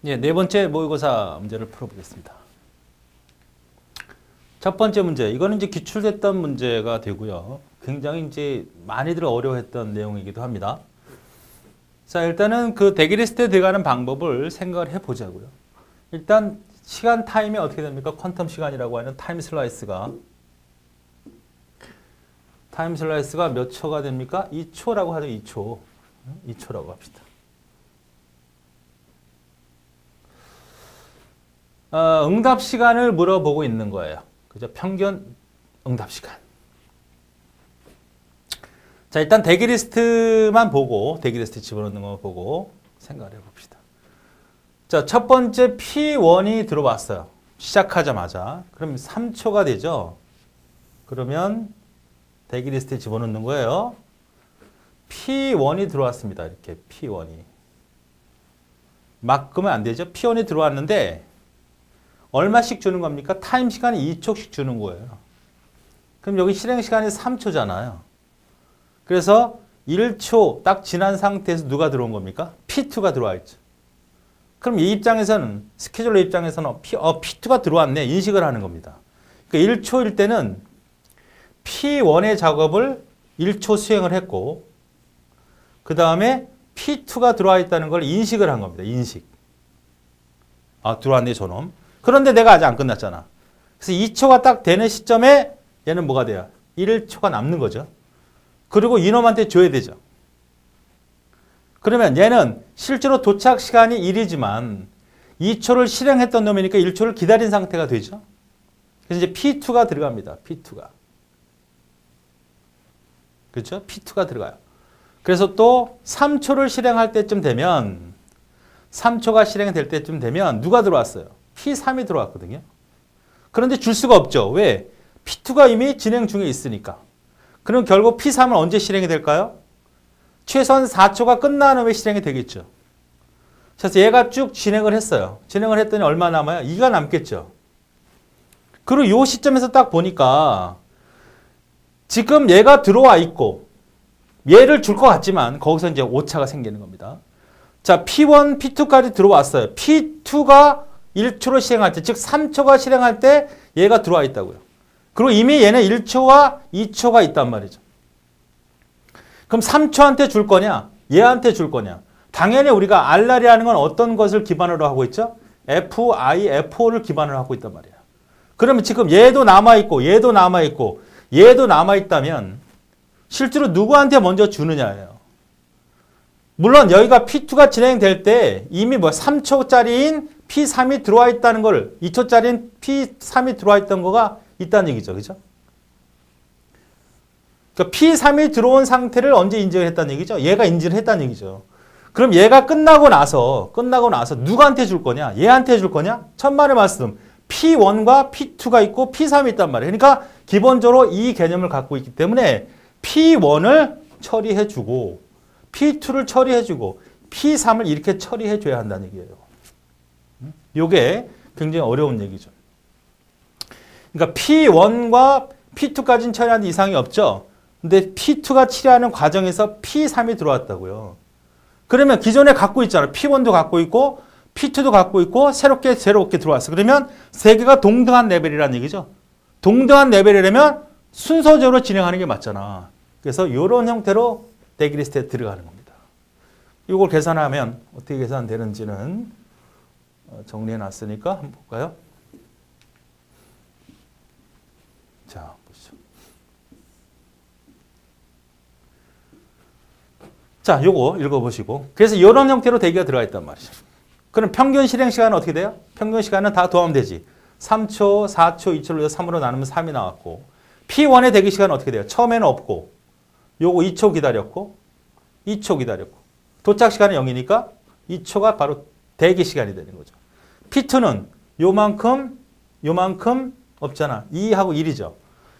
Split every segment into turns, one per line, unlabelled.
예, 네 번째 모의고사 문제를 풀어보겠습니다. 첫 번째 문제, 이거는 이제 기출됐던 문제가 되고요. 굉장히 이제 많이들 어려워했던 내용이기도 합니다. 자, 일단은 그 대기리스트에 들어가는 방법을 생각을 해보자고요. 일단 시간 타임이 어떻게 됩니까? 퀀텀 시간이라고 하는 타임 슬라이스가 몇 초가 됩니까? 2초라고 하죠. 2초. 2초라고 합시다. 응답 시간을 물어보고 있는 거예요. 그죠? 평균 응답 시간. 자, 일단 대기리스트만 보고, 대기리스트 집어넣는 거 보고 생각을 해봅시다. 자, 첫 번째 P1이 들어왔어요. 시작하자마자. 그럼 3초가 되죠? 그러면 대기리스트에 집어넣는 거예요. P1이 들어왔습니다. 이렇게 P1이. 막 끄면 안 되죠? P1이 들어왔는데 얼마씩 주는 겁니까? 타임 시간이 2초씩 주는 거예요. 그럼 여기 실행 시간이 3초잖아요. 그래서 1초 딱 지난 상태에서 누가 들어온 겁니까? P2가 들어와 있죠. 그럼 이 입장에서는, 스케줄러 입장에서는 P2가 들어왔네 인식을 하는 겁니다. 그러니까 1초일 때는 P1의 작업을 1초 수행을 했고 그 다음에 P2가 들어와 있다는 걸 인식을 한 겁니다. 인식. 아, 들어왔네 저놈. 그런데 내가 아직 안 끝났잖아. 그래서 2초가 딱 되는 시점에 얘는 뭐가 돼요? 1초가 남는 거죠. 그리고 이놈한테 줘야 되죠. 그러면 얘는 실제로 도착 시간이 1이지만 2초를 실행했던 놈이니까 1초를 기다린 상태가 되죠. 그래서 이제 P2가 들어갑니다. P2가. 그렇죠? P2가 들어가요. 그래서 또 3초를 실행할 때쯤 되면 3초가 실행될 때쯤 되면 누가 들어왔어요? P3이 들어왔거든요. 그런데 줄 수가 없죠. 왜? P2가 이미 진행 중에 있으니까. 그럼 결국 P3은 언제 실행이 될까요? 최소한 4초가 끝난 후에 실행이 되겠죠. 그래서 얘가 쭉 진행을 했어요. 진행을 했더니 얼마 남아요? 2가 남겠죠. 그리고 이 시점에서 딱 보니까 지금 얘가 들어와 있고 얘를 줄 것 같지만 거기서 이제 오차가 생기는 겁니다. 자, P1, P2까지 들어왔어요. P2가 1초로 실행할 때, 즉 3초가 실행할 때 얘가 들어와 있다고요. 그리고 이미 얘는 1초와 2초가 있단 말이죠. 그럼 3초한테 줄 거냐? 얘한테 줄 거냐? 당연히 우리가 알랄이라는 건 어떤 것을 기반으로 하고 있죠? FI, FO를 기반으로 하고 있단 말이에요. 그러면 지금 얘도 남아있고 얘도 남아있고 얘도 남아있다면 실제로 누구한테 먼저 주느냐예요. 물론 여기가 P2가 진행될 때 이미 3초짜리인 P3이 들어와 있다는 걸 2초짜리인 P3이 들어와 있던 거가 있다는 얘기죠. 그죠? 그러니까 P3이 들어온 상태를 언제 인지를 했다는 얘기죠? 얘가 인지를 했다는 얘기죠. 그럼 얘가 끝나고 나서 누구한테 줄 거냐? 얘한테 줄 거냐? 천만의 말씀. P1과 P2가 있고 P3이 있단 말이에요. 그러니까 기본적으로 이 개념을 갖고 있기 때문에 P1을 처리해주고 P2를 처리해주고 P3을 이렇게 처리해줘야 한다는 얘기예요. 이게 굉장히 어려운 얘기죠. 그러니까 P1과 P2까지는 처리하는 이상이 없죠. 근데 P2가 처리하는 과정에서 P3이 들어왔다고요. 그러면 기존에 갖고 있잖아요. P1도 갖고 있고 P2도 갖고 있고 새롭게 들어왔어. 그러면 세 개가 동등한 레벨이라는 얘기죠. 동등한 레벨이라면 순서대로 진행하는 게 맞잖아. 그래서 이런 형태로 대기리스트에 들어가는 겁니다. 이걸 계산하면 어떻게 계산되는지는 정리해 놨으니까 한번 볼까요? 자, 보시죠. 자, 요거 읽어보시고. 그래서 이런 형태로 대기가 들어가 있단 말이죠. 그럼 평균 실행 시간은 어떻게 돼요? 평균 시간은 다 더하면 되지. 3초, 4초, 2초를 3으로 나누면 3이 나왔고 P1의 대기 시간은 어떻게 돼요? 처음에는 없고 요거 2초 기다렸고 2초 기다렸고 도착 시간은 0이니까 2초가 바로 대기 시간이 되는 거죠. P2는 요만큼 없잖아. 2하고 1이죠.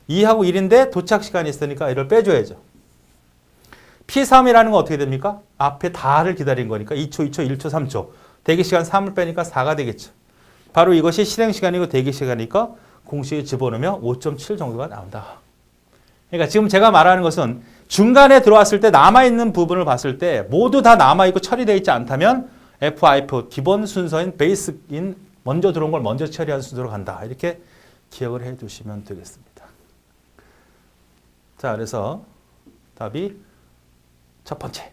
2하고 1인데 도착 시간이 있으니까 이를 빼줘야죠. P3이라는 건 어떻게 됩니까? 앞에 다를 기다린 거니까 2초, 2초, 1초, 3초. 대기 시간 3을 빼니까 4가 되겠죠. 바로 이것이 실행 시간이고 대기 시간이니까 공식에 집어넣으면 5.7 정도가 나온다. 그러니까 지금 제가 말하는 것은 중간에 들어왔을 때 남아있는 부분을 봤을 때 모두 다 남아있고 처리되어 있지 않다면 FIFO 기본 순서인 베이스인 먼저 들어온 걸 먼저 처리하는 순서로 간다. 이렇게 기억을 해 두시면 되겠습니다. 자, 그래서 답이 첫 번째.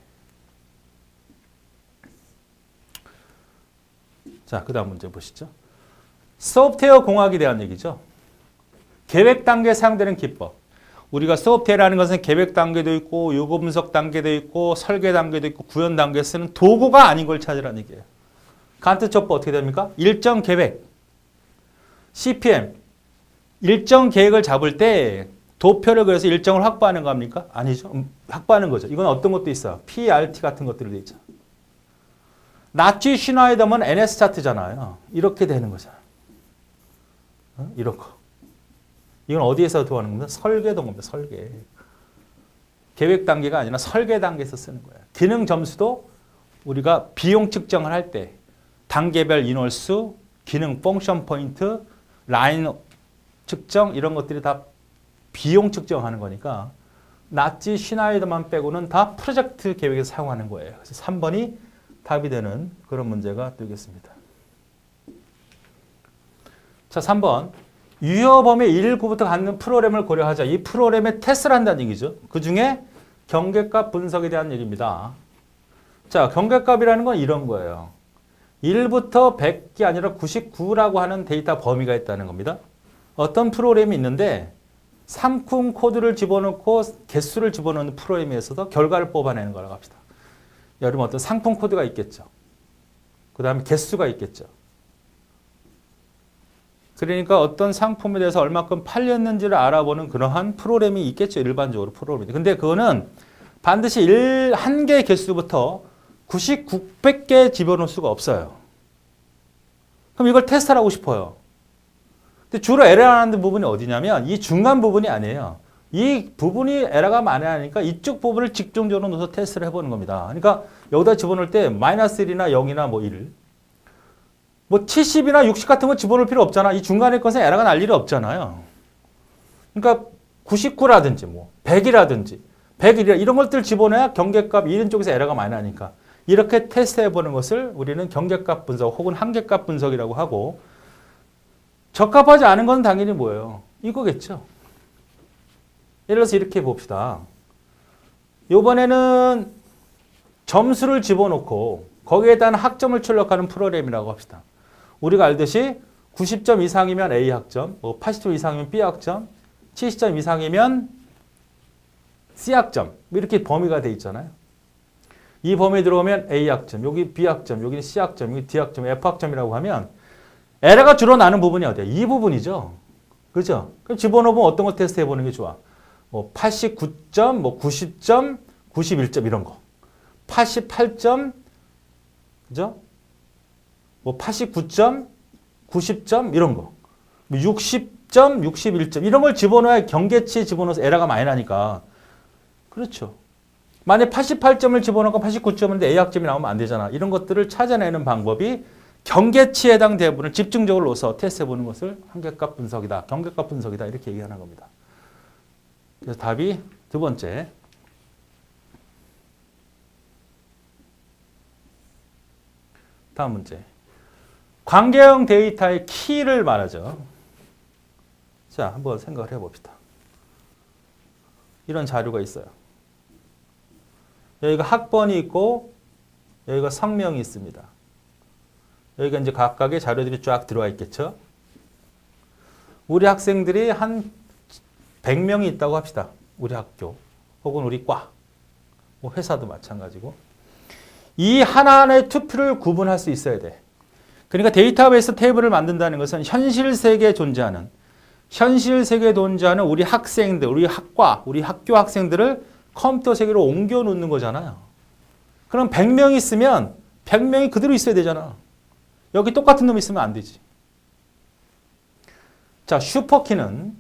자, 그 다음 문제 보시죠. 소프트웨어 공학에 대한 얘기죠. 계획 단계에 사용되는 기법. 우리가 소프트웨어라는 것은 계획 단계도 있고 요구 분석 단계도 있고 설계 단계도 있고 구현 단계에 쓰는 도구가 아닌 걸 찾으라는 얘기예요. 간트 첩보 어떻게 됩니까? 일정 계획. CPM. 일정 계획을 잡을 때 도표를 그려서 일정을 확보하는 겁니까? 아니죠. 확보하는 거죠. 이건 어떤 것도 있어요. PRT 같은 것들이 돼 있죠. 나치 슈나이더만 NS 차트잖아요. 이렇게 되는 거잖아요. 이렇게. 이건 어디에서 도하는 겁니까? 설계도 겁니다. 설계. 계획 단계가 아니라 설계 단계에서 쓰는 거예요. 기능 점수도 우리가 비용 측정을 할 때 단계별 인원수, 기능 펑션 포인트, 라인 측정 이런 것들이 다 비용 측정하는 거니까 나치 슈나이더만 빼고는 다 프로젝트 계획에서 사용하는 거예요. 그래서 3번이 답이 되는 그런 문제가 되겠습니다. 자, 3번. 유효범위 1구부터 갖는 프로그램을 고려하자. 이 프로그램에 테스트를 한다는 얘기죠. 그 중에 경계값 분석에 대한 얘기입니다. 자, 경계값이라는 건 이런 거예요. 1부터 100이 아니라 99라고 하는 데이터 범위가 있다는 겁니다. 어떤 프로그램이 있는데 상품 코드를 집어넣고 개수를 집어넣는 프로그램에서도 결과를 뽑아내는 거라고 합시다. 여러분 어떤 상품 코드가 있겠죠. 그 다음에 개수가 있겠죠. 그러니까 어떤 상품에 대해서 얼마큼 팔렸는지를 알아보는 그러한 프로그램이 있겠죠. 일반적으로 프로그램이. 근데 그거는 반드시 한 개의 개수부터 9,900개 집어넣을 수가 없어요. 그럼 이걸 테스트를 하고 싶어요. 근데 주로 에러하는 부분이 어디냐면 이 중간 부분이 아니에요. 이 부분이 에러가 많이 나니까 이쪽 부분을 집중적으로 넣어서 테스트를 해보는 겁니다. 그러니까 여기다 집어넣을 때 마이너스 1이나 0이나 뭐 1. 뭐 70이나 60 같은 거 집어넣을 필요 없잖아. 이 중간에 것은 에러가 날 일이 없잖아요. 그러니까 99라든지 뭐 100이라든지 101 이런 것들 집어넣어야 경계값 이런 쪽에서 에러가 많이 나니까 이렇게 테스트해보는 것을 우리는 경계값 분석 혹은 한계값 분석이라고 하고 적합하지 않은 건 당연히 뭐예요? 이거겠죠. 예를 들어서 이렇게 봅시다. 이번에는 점수를 집어넣고 거기에 대한 학점을 출력하는 프로그램이라고 합시다. 우리가 알듯이 90점 이상이면 A 학점, 80점 이상이면 B 학점, 70점 이상이면 C 학점 이렇게 범위가 돼 있잖아요. 이 범위에 들어오면 A 학점, 여기 B 학점, 여기 C 학점, 여기 D 학점, F 학점이라고 하면 에러가 주로 나는 부분이 어디야? 이 부분이죠. 그죠? 그럼 집어넣으면 어떤 거 테스트 해보는 게 좋아? 뭐 89점, 뭐 90점, 91점 이런 거. 88점, 그죠? 뭐 89점, 90점 이런 거. 뭐 60점, 61점 이런 걸 집어넣어야 경계치에 집어넣어서 에러가 많이 나니까. 그렇죠. 만약 88점을 집어넣고 89점인데 A학점이 나오면 안 되잖아. 이런 것들을 찾아내는 방법이 경계치에 해당 대부분을 집중적으로 넣어서 테스트해보는 것을 한계값 분석이다. 경계값 분석이다. 이렇게 얘기하는 겁니다. 그래서 답이 두 번째. 다음 문제. 관계형 데이터의 키를 말하죠. 자, 한번 생각을 해봅시다. 이런 자료가 있어요. 여기가 학번이 있고 여기가 성명이 있습니다. 여기가 이제 각각의 자료들이 쫙 들어와 있겠죠. 우리 학생들이 한 100명이 있다고 합시다. 우리 학교 혹은 우리 과, 뭐 회사도 마찬가지고. 이 하나하나의 투표를 구분할 수 있어야 돼. 그러니까 데이터베이스 테이블을 만든다는 것은 현실 세계에 존재하는 우리 학생들, 우리 학과, 우리 학교 학생들을 컴퓨터 세계로 옮겨 놓는 거잖아요. 그럼 100명이 있으면 100명이 그대로 있어야 되잖아. 여기 똑같은 놈이 있으면 안 되지. 자, 슈퍼키는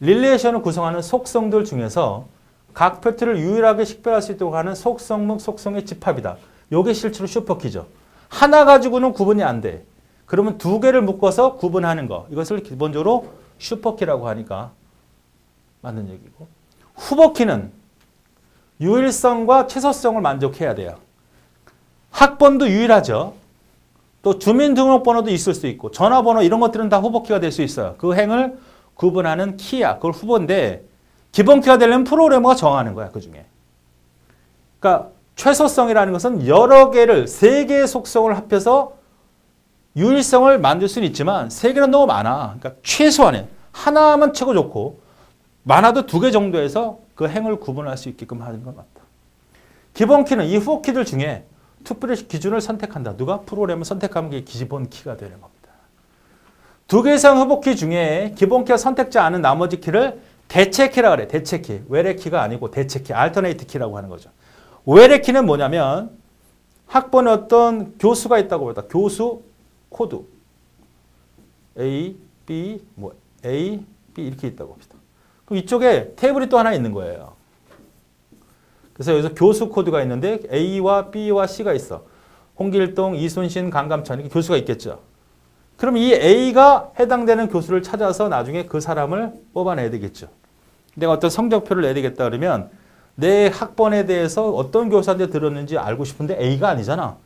릴레이션을 구성하는 속성들 중에서 각 표트를 유일하게 식별할 수 있도록 하는 속성목 속성의 집합이다. 이게 실제로 슈퍼키죠. 하나 가지고는 구분이 안 돼. 그러면 두 개를 묶어서 구분하는 거. 이것을 기본적으로 슈퍼키라고 하니까 맞는 얘기고. 후보키는 유일성과 최소성을 만족해야 돼요. 학번도 유일하죠. 또 주민등록번호도 있을 수 있고 전화번호 이런 것들은 다 후보키가 될 수 있어요. 그 행을 구분하는 키야. 그걸 후보인데 기본키가 되려면 프로그래머가 정하는 거야. 그중에. 그러니까 최소성이라는 것은 여러 개를 3개의 속성을 합해서 유일성을 만들 수는 있지만 3개는 너무 많아. 그러니까 최소한에 하나만 최고 좋고 많아도 2개 정도에서 그 행을 구분할 수 있게끔 하는 건 맞다. 기본키는 이 후보키들 중에 투표의 기준을 선택한다. 누가? 프로그램을 선택하면 그게 기본 키가 되는 겁니다. 2개 이상 후보키 중에 기본키가 선택지 않은 나머지 키를 대체키라고 그래. 대체키. 외래키가 아니고 대체키. 알터네이트 키라고 하는 거죠. 외래키는 뭐냐면 학번에 어떤 교수가 있다고 보다. 교수 코드. A, B, A, B 이렇게 있다고 합시다. 그럼 이쪽에 테이블이 또 하나 있는 거예요. 그래서 여기서 교수 코드가 있는데 A와 B와 C가 있어. 홍길동, 이순신, 강감찬 이렇게 교수가 있겠죠. 그럼 이 A가 해당되는 교수를 찾아서 나중에 그 사람을 뽑아내야 되겠죠. 내가 어떤 성적표를 내야 되겠다 그러면 내 학번에 대해서 어떤 교사한테 들었는지 알고 싶은데 A가 아니잖아.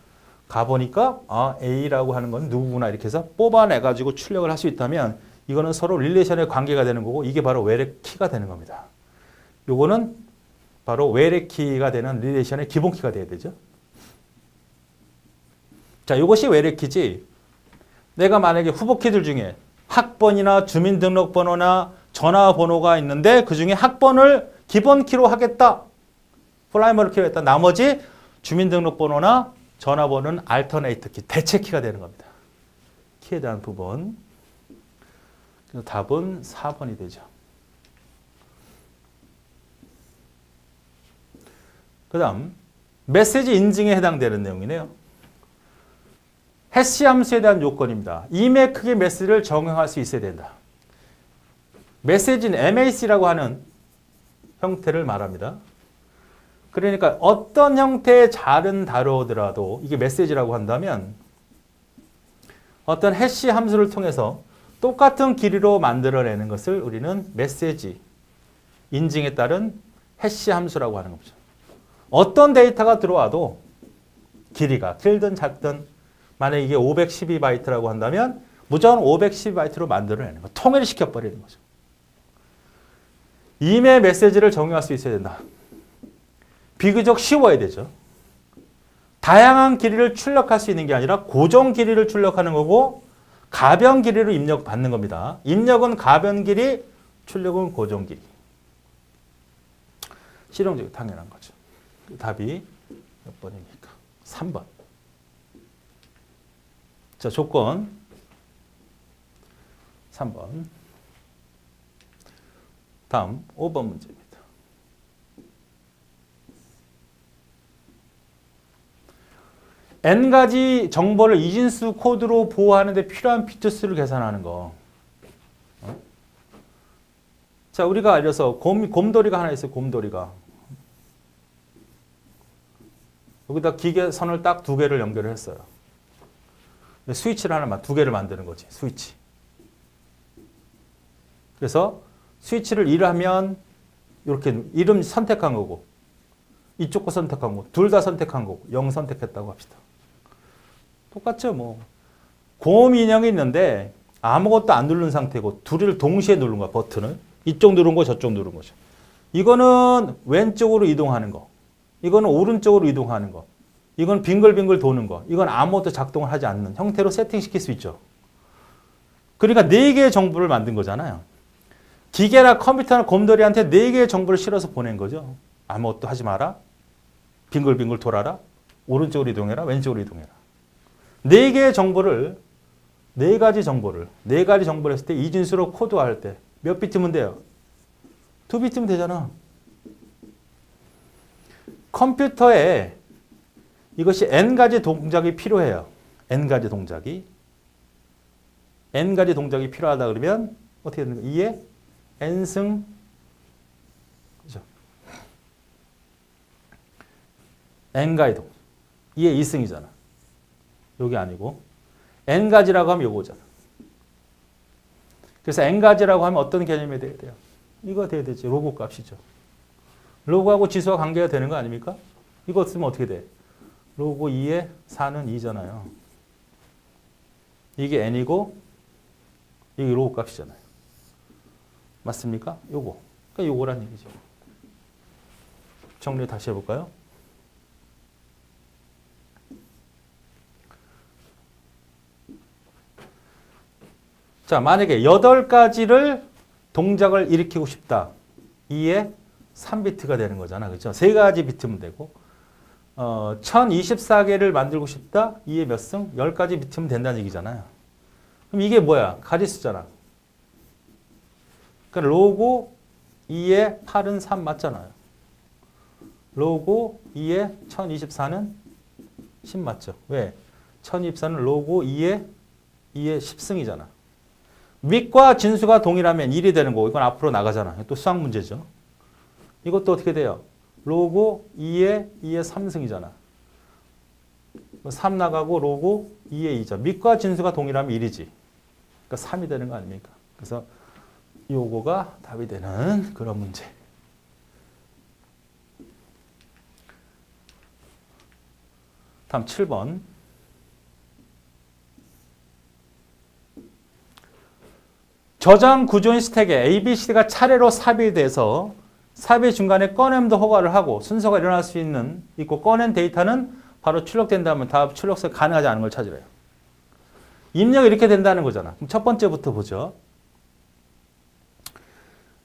가보니까 A라고 하는 건 누구구나 이렇게 해서 뽑아내가지고 출력을 할 수 있다면 이거는 서로 릴레이션의 관계가 되는 거고 이게 바로 외래키가 되는 겁니다. 요거는 바로 외래키가 되는 릴레이션의 기본키가 돼야 되죠. 자, 이것이 외래키지. 내가 만약에 후보키들 중에 학번이나 주민등록번호나 전화번호가 있는데 그 중에 학번을 기본키로 하겠다. 프라이머리 키로 했다. 나머지 주민등록번호나 전화번호는 알터네이트 키, 대체키가 되는 겁니다. 키에 대한 부분. 그래서 답은 4번이 되죠. 그 다음 메시지 인증에 해당되는 내용이네요. 해시 함수에 대한 요건입니다. 이메 크기 메시지를 적용할 수 있어야 된다. 메시지는 MAC라고 하는 형태를 말합니다. 그러니까 어떤 형태의 자른 다루더라도 이게 메시지라고 한다면 어떤 해시 함수를 통해서 똑같은 길이로 만들어내는 것을 우리는 메시지 인증에 따른 해시 함수라고 하는 거죠. 어떤 데이터가 들어와도 길이가 길든 작든 만약에 이게 512바이트라고 한다면 무조건 512바이트로 만들어내는 거. 통일시켜버리는 거죠. 이메일 메시지를 적용할 수 있어야 된다. 비교적 쉬워야 되죠. 다양한 길이를 출력할 수 있는 게 아니라 고정 길이를 출력하는 거고 가변 길이로 입력받는 겁니다. 입력은 가변 길이, 출력은 고정 길이. 실용적이고 당연한 거죠. 답이 몇 번입니까? 3번. 자, 조건 3번. 다음 5번 문제입니다. n가지 정보를 이진수 코드로 보호하는 데 필요한 비트수를 계산하는 거. 자, 우리가 알려서 곰돌이가 하나 있어요. 곰돌이가. 여기다 기계선을 딱 2개를 연결을 했어요. 스위치를 하나만 2개를 만드는 거지. 스위치. 그래서 스위치를 1 하면 이렇게 이름 선택한 거고 이쪽 거 선택한 거고 둘 다 선택한 거고 0 선택했다고 합시다. 똑같죠. 뭐 곰 인형이 있는데 아무것도 안 누른 상태고 둘을 동시에 누른 거야. 버튼을. 이쪽 누른 거 저쪽 누른 거죠. 이거는 왼쪽으로 이동하는 거. 이거는 오른쪽으로 이동하는 거. 이건 빙글빙글 도는 거. 이건 아무것도 작동을 하지 않는 형태로 세팅시킬 수 있죠. 그러니까 4개의 정보를 만든 거잖아요. 기계나 컴퓨터나 곰돌이한테 4개의 정보를 실어서 보낸 거죠. 아무것도 하지 마라. 빙글빙글 돌아라. 오른쪽으로 이동해라. 왼쪽으로 이동해라. 4개의 정보를 4가지 정보를 했을 때 이진수로 코드화할 때 몇 비트면 돼요? 2비트면 되잖아. 컴퓨터에 이것이 n가지 동작이 필요해요. n가지 동작이 필요하다 그러면 어떻게 되는 거예요? 2에 n승 그죠? n가지 동작 2에 2승이잖아. 여기 아니고 n가지라고 하면 요거잖아. 그래서 n가지라고 하면 어떤 개념이 돼야 돼요? 이거 돼야 되지. 로그 값이죠. 로그하고 지수와 관계가 되는 거 아닙니까? 이거 쓰면 어떻게 돼? 로그 2에 4는 2잖아요. 이게 n이고 이게 로우 값이잖아요. 맞습니까? 요거. 그러니까 요거란 얘기죠. 정리 다시 해볼까요? 자, 만약에 8가지를 동작을 일으키고 싶다. 2에 3비트가 되는 거잖아. 그렇죠? 3가지 비트면 되고 1024개를 만들고 싶다. 2에 몇 승? 10가지 비트면 된다는 얘기잖아요. 그럼 이게 뭐야? 가지수잖아. 그러니까 로고 2에 8은 3 맞잖아요. 로고 2에 1024는 10 맞죠? 왜? 1024는 로고 2에 10승이잖아. 밑과 진수가 동일하면 1이 되는 거고 이건 앞으로 나가잖아. 또 수학 문제죠. 이것도 어떻게 돼요? 로고 2에 3승이잖아. 3 나가고 로고 2에 2죠. 밑과 진수가 동일하면 1이지. 그러니까 3이 되는 거 아닙니까? 그래서 요거가 답이 되는 그런 문제. 다음 7번. 저장 구조인 스택에 A, B, C가 차례로 삽입이 돼서 삽입 중간에 꺼냄도 허가를 하고 순서가 일어날 수 있고 꺼낸 데이터는 바로 출력된다면 다음 출력서 가능하지 않은 걸 찾으래요. 입력이 이렇게 된다는 거잖아. 그럼 첫 번째부터 보죠.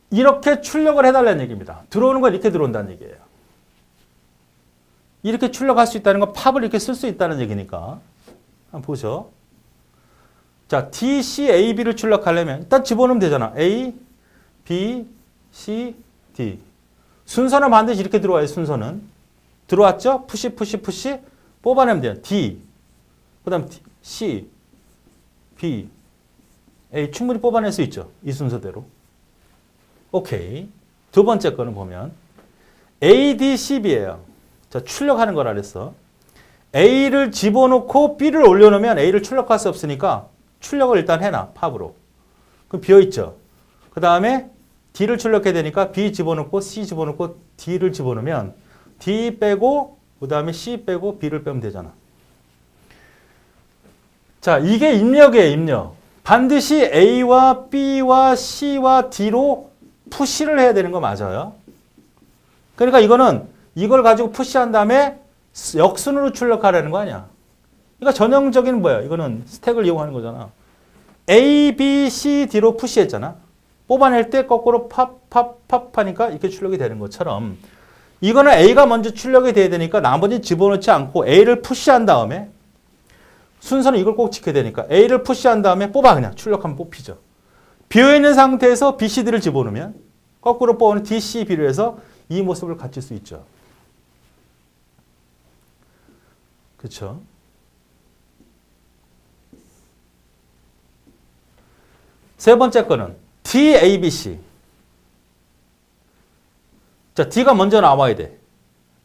이렇게 출력을 해달라는 얘기입니다. 들어오는 건 이렇게 들어온다는 얘기예요. 이렇게 출력할 수 있다는 건 팝을 이렇게 쓸 수 있다는 얘기니까. 한번 보죠. 자, D, C, A, B를 출력하려면 일단 집어넣으면 되잖아. A, B, C, D. 순서는 반드시 이렇게 들어와요. 순서는. 들어왔죠? 푸시, 푸시, 푸시. 뽑아내면 돼요. D. 그 다음 C, B, A. 충분히 뽑아낼 수 있죠. 이 순서대로. 오케이. 두 번째 거는 보면 A, D, C, B예요. 자, 출력하는 거라 그랬어. A를 집어넣고 B를 올려놓으면 A를 출력할 수 없으니까 출력을 일단 해놔. 팝으로. 그럼 비어있죠. 그 다음에 D를 출력해야 되니까 B 집어넣고 C 집어넣고 D를 집어넣으면 D 빼고 그 다음에 C 빼고 B를 빼면 되잖아. 자, 이게 입력이에요. 입력. 반드시 A와 B와 C와 D로 푸시를 해야 되는 거 맞아요. 그러니까 이걸 가지고 푸시한 다음에 역순으로 출력하라는 거 아니야. 그러니까 전형적인 뭐야? 이거는 스택을 이용하는 거잖아. A, B, C, D로 푸시했잖아. 뽑아낼 때 거꾸로 팝 하니까 이렇게 출력이 되는 것처럼 이거는 A가 먼저 출력이 돼야 되니까 나머지는 집어넣지 않고 A를 푸시한 다음에 순서는 이걸 꼭 지켜야 되니까 A를 푸시한 다음에 뽑아 그냥 출력하면 뽑히죠. 비어있는 상태에서 B, C, D를 집어넣으면 거꾸로 뽑는 D, C, B로 해서 이 모습을 갖출 수 있죠. 그렇죠? 세 번째 거는 D, A, B, C. 자, D가 먼저 나와야 돼.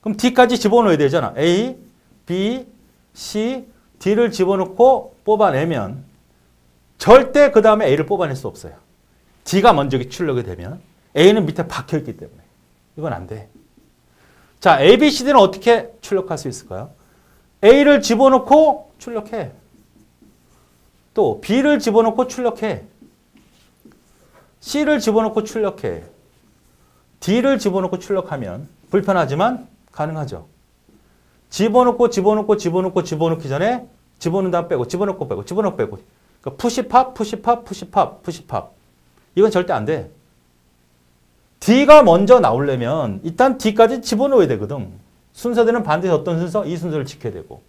그럼 D까지 집어넣어야 되잖아. A, B, C, D를 집어넣고 뽑아내면 절대 그 다음에 A를 뽑아낼 수 없어요. D가 먼저 출력이 되면 A는 밑에 박혀있기 때문에. 이건 안 돼. 자, A, B, C, D는 어떻게 출력할 수 있을까요? A를 집어넣고 출력해. 또 B를 집어넣고 출력해. C를 집어넣고 출력해. D를 집어넣고 출력하면 불편하지만 가능하죠. 집어넣고 집어넣기 전에 집어넣은 다음 빼고 집어넣고 빼고 집어넣고 빼고. 그러니까 푸시팝, 푸시팝, 푸시팝, 푸시팝. 이건 절대 안 돼. D가 먼저 나오려면 일단 D까지 집어넣어야 되거든. 순서대로는 반드시 어떤 순서? 이 순서를 지켜야 되고.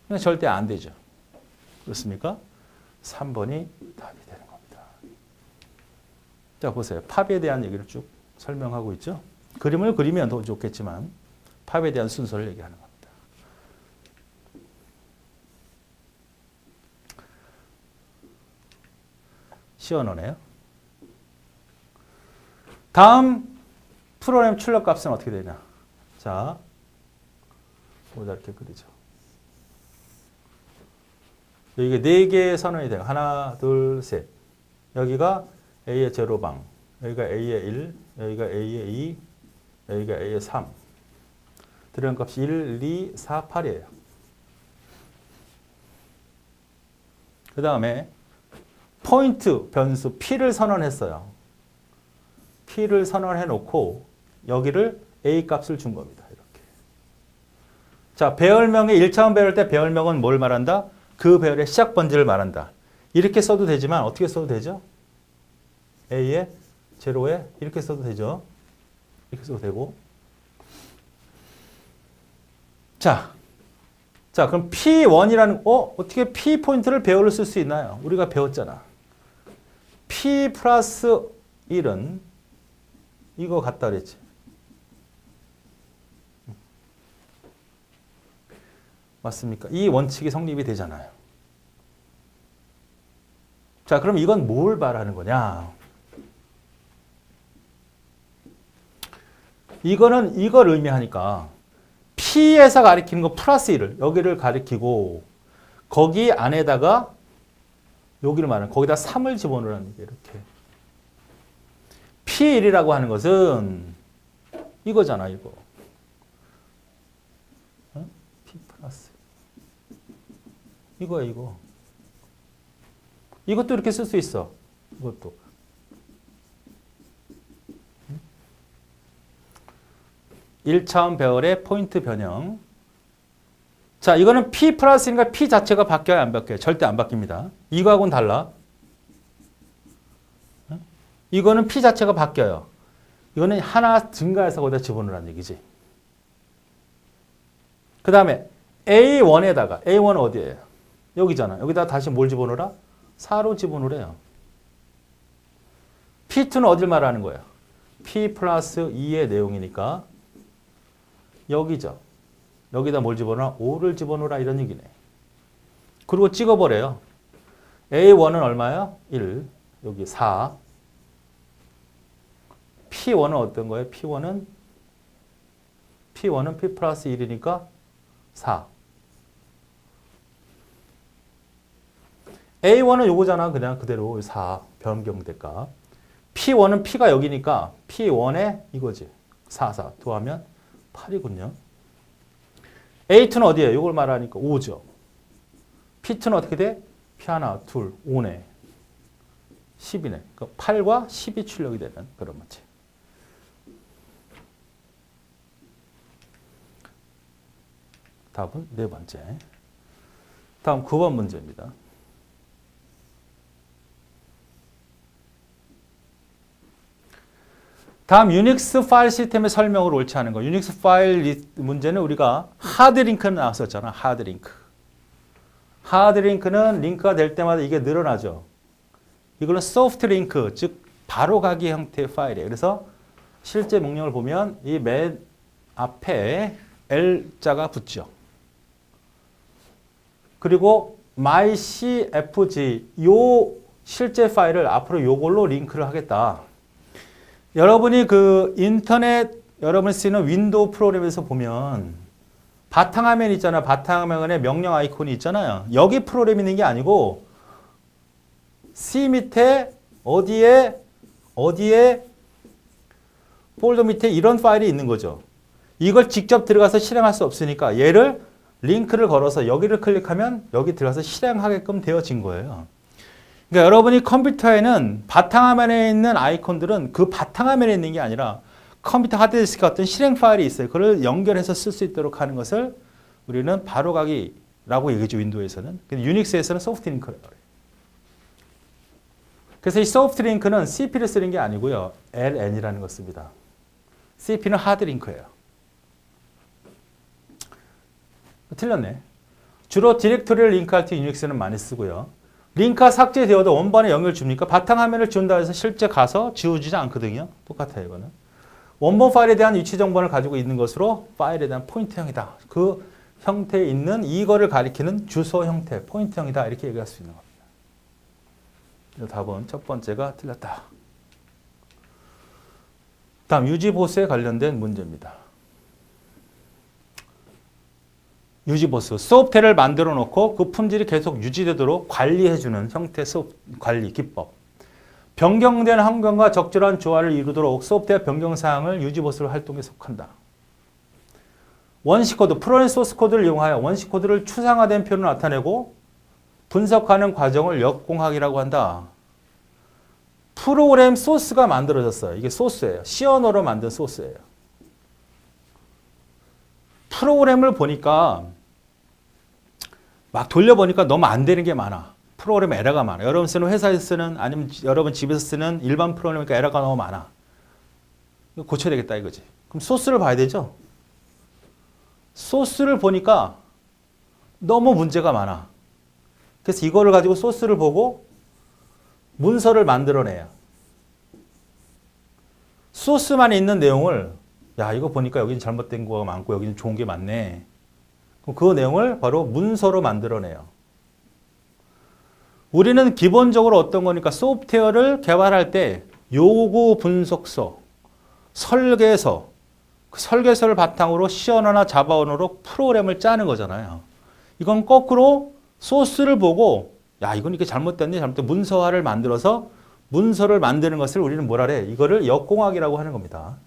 그냥 절대 안 되죠. 그렇습니까? 3번이 답이 되는 겁니다. 자, 보세요. 팝에 대한 얘기를 쭉 설명하고 있죠. 그림을 그리면 더 좋겠지만 팝에 대한 순서를 얘기하는 겁니다. 시원하네요. 다음 프로그램 출력 값은 어떻게 되냐. 자, 보자 이렇게 그리죠. 여기가 4개의 선언이 돼요. 하나, 둘, 셋. 여기가 A의 제로방, 여기가 A의 1, 여기가 A의 2, 여기가 A의 3. 들어간 값이 1, 2, 4, 8이에요. 그 다음에 포인트 변수 P를 선언했어요. P를 선언해 놓고 여기를 A 값을 준 겁니다. 이렇게. 자, 배열명의 1차원 배열 때 배열명은 뭘 말한다? 그 배열의 시작 번지를 말한다. 이렇게 써도 되지만 어떻게 써도 되죠? A에 제로에 이렇게 써도 되죠. 이렇게 써도 되고. 자, 그럼 P1이라는 어떻게 P 포인트를 배열로 쓸 수 있나요? 우리가 배웠잖아. P 플러스 1은 이거 같다 그랬지. 맞습니까? 이 원칙이 성립이 되잖아요. 자, 그럼 이건 뭘 말하는 거냐? 이거는 이걸 의미하니까 P에서 가리키는 거 플러스 1을 여기를 가리키고 거기 안에다가 여기를 말하는 거기다 3을 집어넣으라는 게 이렇게. P1이라고 하는 것은 이거잖아, 이거. P 플러스. 이거야, 이거. 이것도 이렇게 쓸 수 있어. 이것도. 응? 1차원 배열의 포인트 변형. 자, 이거는 P 플러스인가 P 자체가 바뀌어요, 안 바뀌어요? 절대 안 바뀝니다. 이거하고는 달라. 이거는 P 자체가 바뀌어요. 이거는 하나 증가해서 거기다 집어넣으라는 얘기지. 그 다음에 A1에다가, A1은 어디예요? 여기잖아. 여기다 다시 뭘 집어넣어라? 4로 집어넣으래요. P2는 어딜 말하는 거예요? P 플러스 2의 내용이니까 여기죠. 여기다 뭘 집어넣어? 5를 집어넣으라 이런 얘기네. 그리고 찍어버려요. A1은 얼마예요? 1. 여기 4. P1은 어떤 거예요? P1은 P 플러스 1이니까 4. A1은 요거잖아. 그냥 그대로 4 변경될까. P1은 P가 여기니까 P1에 이거지. 4 더하면 8이군요. A2는 어디에요? 이걸 말하니까 5죠. P2는 어떻게 돼? P 하나, 둘, 5네. 10이네. 그러니까 8과 10이 출력이 되는 그런 문제. 답은 네 번째. 다음 9번 문제입니다. 다음 유닉스 파일 시스템의 설명을 옳지 않은 거. 유닉스 파일 문제는 우리가 하드링크는 나왔었잖아. 하드링크. 하드링크는 링크가 될 때마다 이게 늘어나죠. 이거는 소프트링크, 즉 바로 가기 형태의 파일이에요. 그래서 실제 명령을 보면 이 맨 앞에 L자가 붙죠. 그리고 mycfg 요 실제 파일을 앞으로 요걸로 링크를 하겠다. 여러분이 그 인터넷 여러분이 쓰는 윈도우 프로그램에서 보면 바탕화면 있잖아요. 바탕화면에 명령 아이콘이 있잖아요. 여기 프로그램이 있는 게 아니고 C 밑에 어디에 폴더 밑에 이런 파일이 있는 거죠. 이걸 직접 들어가서 실행할 수 없으니까 얘를 링크를 걸어서 여기를 클릭하면 여기 들어가서 실행하게끔 되어진 거예요. 그러니까 여러분이 컴퓨터에는 바탕화면에 있는 아이콘들은 그 바탕화면에 있는 게 아니라 컴퓨터 하드디스크 같은 실행 파일이 있어요. 그걸 연결해서 쓸 수 있도록 하는 것을 우리는 바로가기라고 얘기하죠. 윈도우에서는. 근데 유닉스에서는 소프트링크라고 그래요. 그래서 이 소프트링크는 CP를 쓰는 게 아니고요. LN이라는 걸 씁니다. CP는 하드링크예요. 틀렸네. 주로 디렉토리를 링크할 때 유닉스는 많이 쓰고요. 링크가 삭제되어도 원본에 영향을 줍니까? 바탕화면을 지운다 해서 실제 가서 지워지지 않거든요. 똑같아요, 이거는. 원본 파일에 대한 위치 정보를 가지고 있는 것으로 파일에 대한 포인트형이다. 그 형태에 있는 이거를 가리키는 주소 형태, 포인트형이다. 이렇게 얘기할 수 있는 겁니다. 답은 첫 번째가 틀렸다. 다음 유지보수에 관련된 문제입니다. 유지보수, 소프트웨어를 만들어 놓고 그 품질이 계속 유지되도록 관리해주는 형태 관리 기법. 변경된 환경과 적절한 조화를 이루도록 소프트웨어 변경 사항을 유지보수 활동에 속한다. 원시 코드, 프로그램 소스 코드를 이용하여 원시 코드를 추상화된 표현을 나타내고 분석하는 과정을 역공학이라고 한다. 프로그램 소스가 만들어졌어요. 이게 소스예요. C 언어로 만든 소스예요. 프로그램을 보니까 막 돌려보니까 너무 안 되는 게 많아. 프로그램 에러가 많아. 여러분 쓰는 회사에서 쓰는 아니면 여러분 집에서 쓰는 일반 프로그램이니까 에러가 너무 많아. 이거 고쳐야 되겠다 이거지. 그럼 소스를 봐야 되죠. 소스를 보니까 너무 문제가 많아. 그래서 이거를 가지고 소스를 보고 문서를 만들어내요. 소스만에 있는 내용을 야 이거 보니까 여기는 잘못된 거가 많고 여기는 좋은 게 많네. 그럼 그 내용을 바로 문서로 만들어내요. 우리는 기본적으로 어떤 거니까 소프트웨어를 개발할 때 요구 분석서, 설계서, 그 설계서를 바탕으로 C 언어나 자바 언어로 프로그램을 짜는 거잖아요. 이건 거꾸로 소스를 보고 야 이건 이게 잘못됐네 잘못된 문서화를 만들어서 문서를 만드는 것을 우리는 뭐라 그래? 이거를 역공학이라고 하는 겁니다.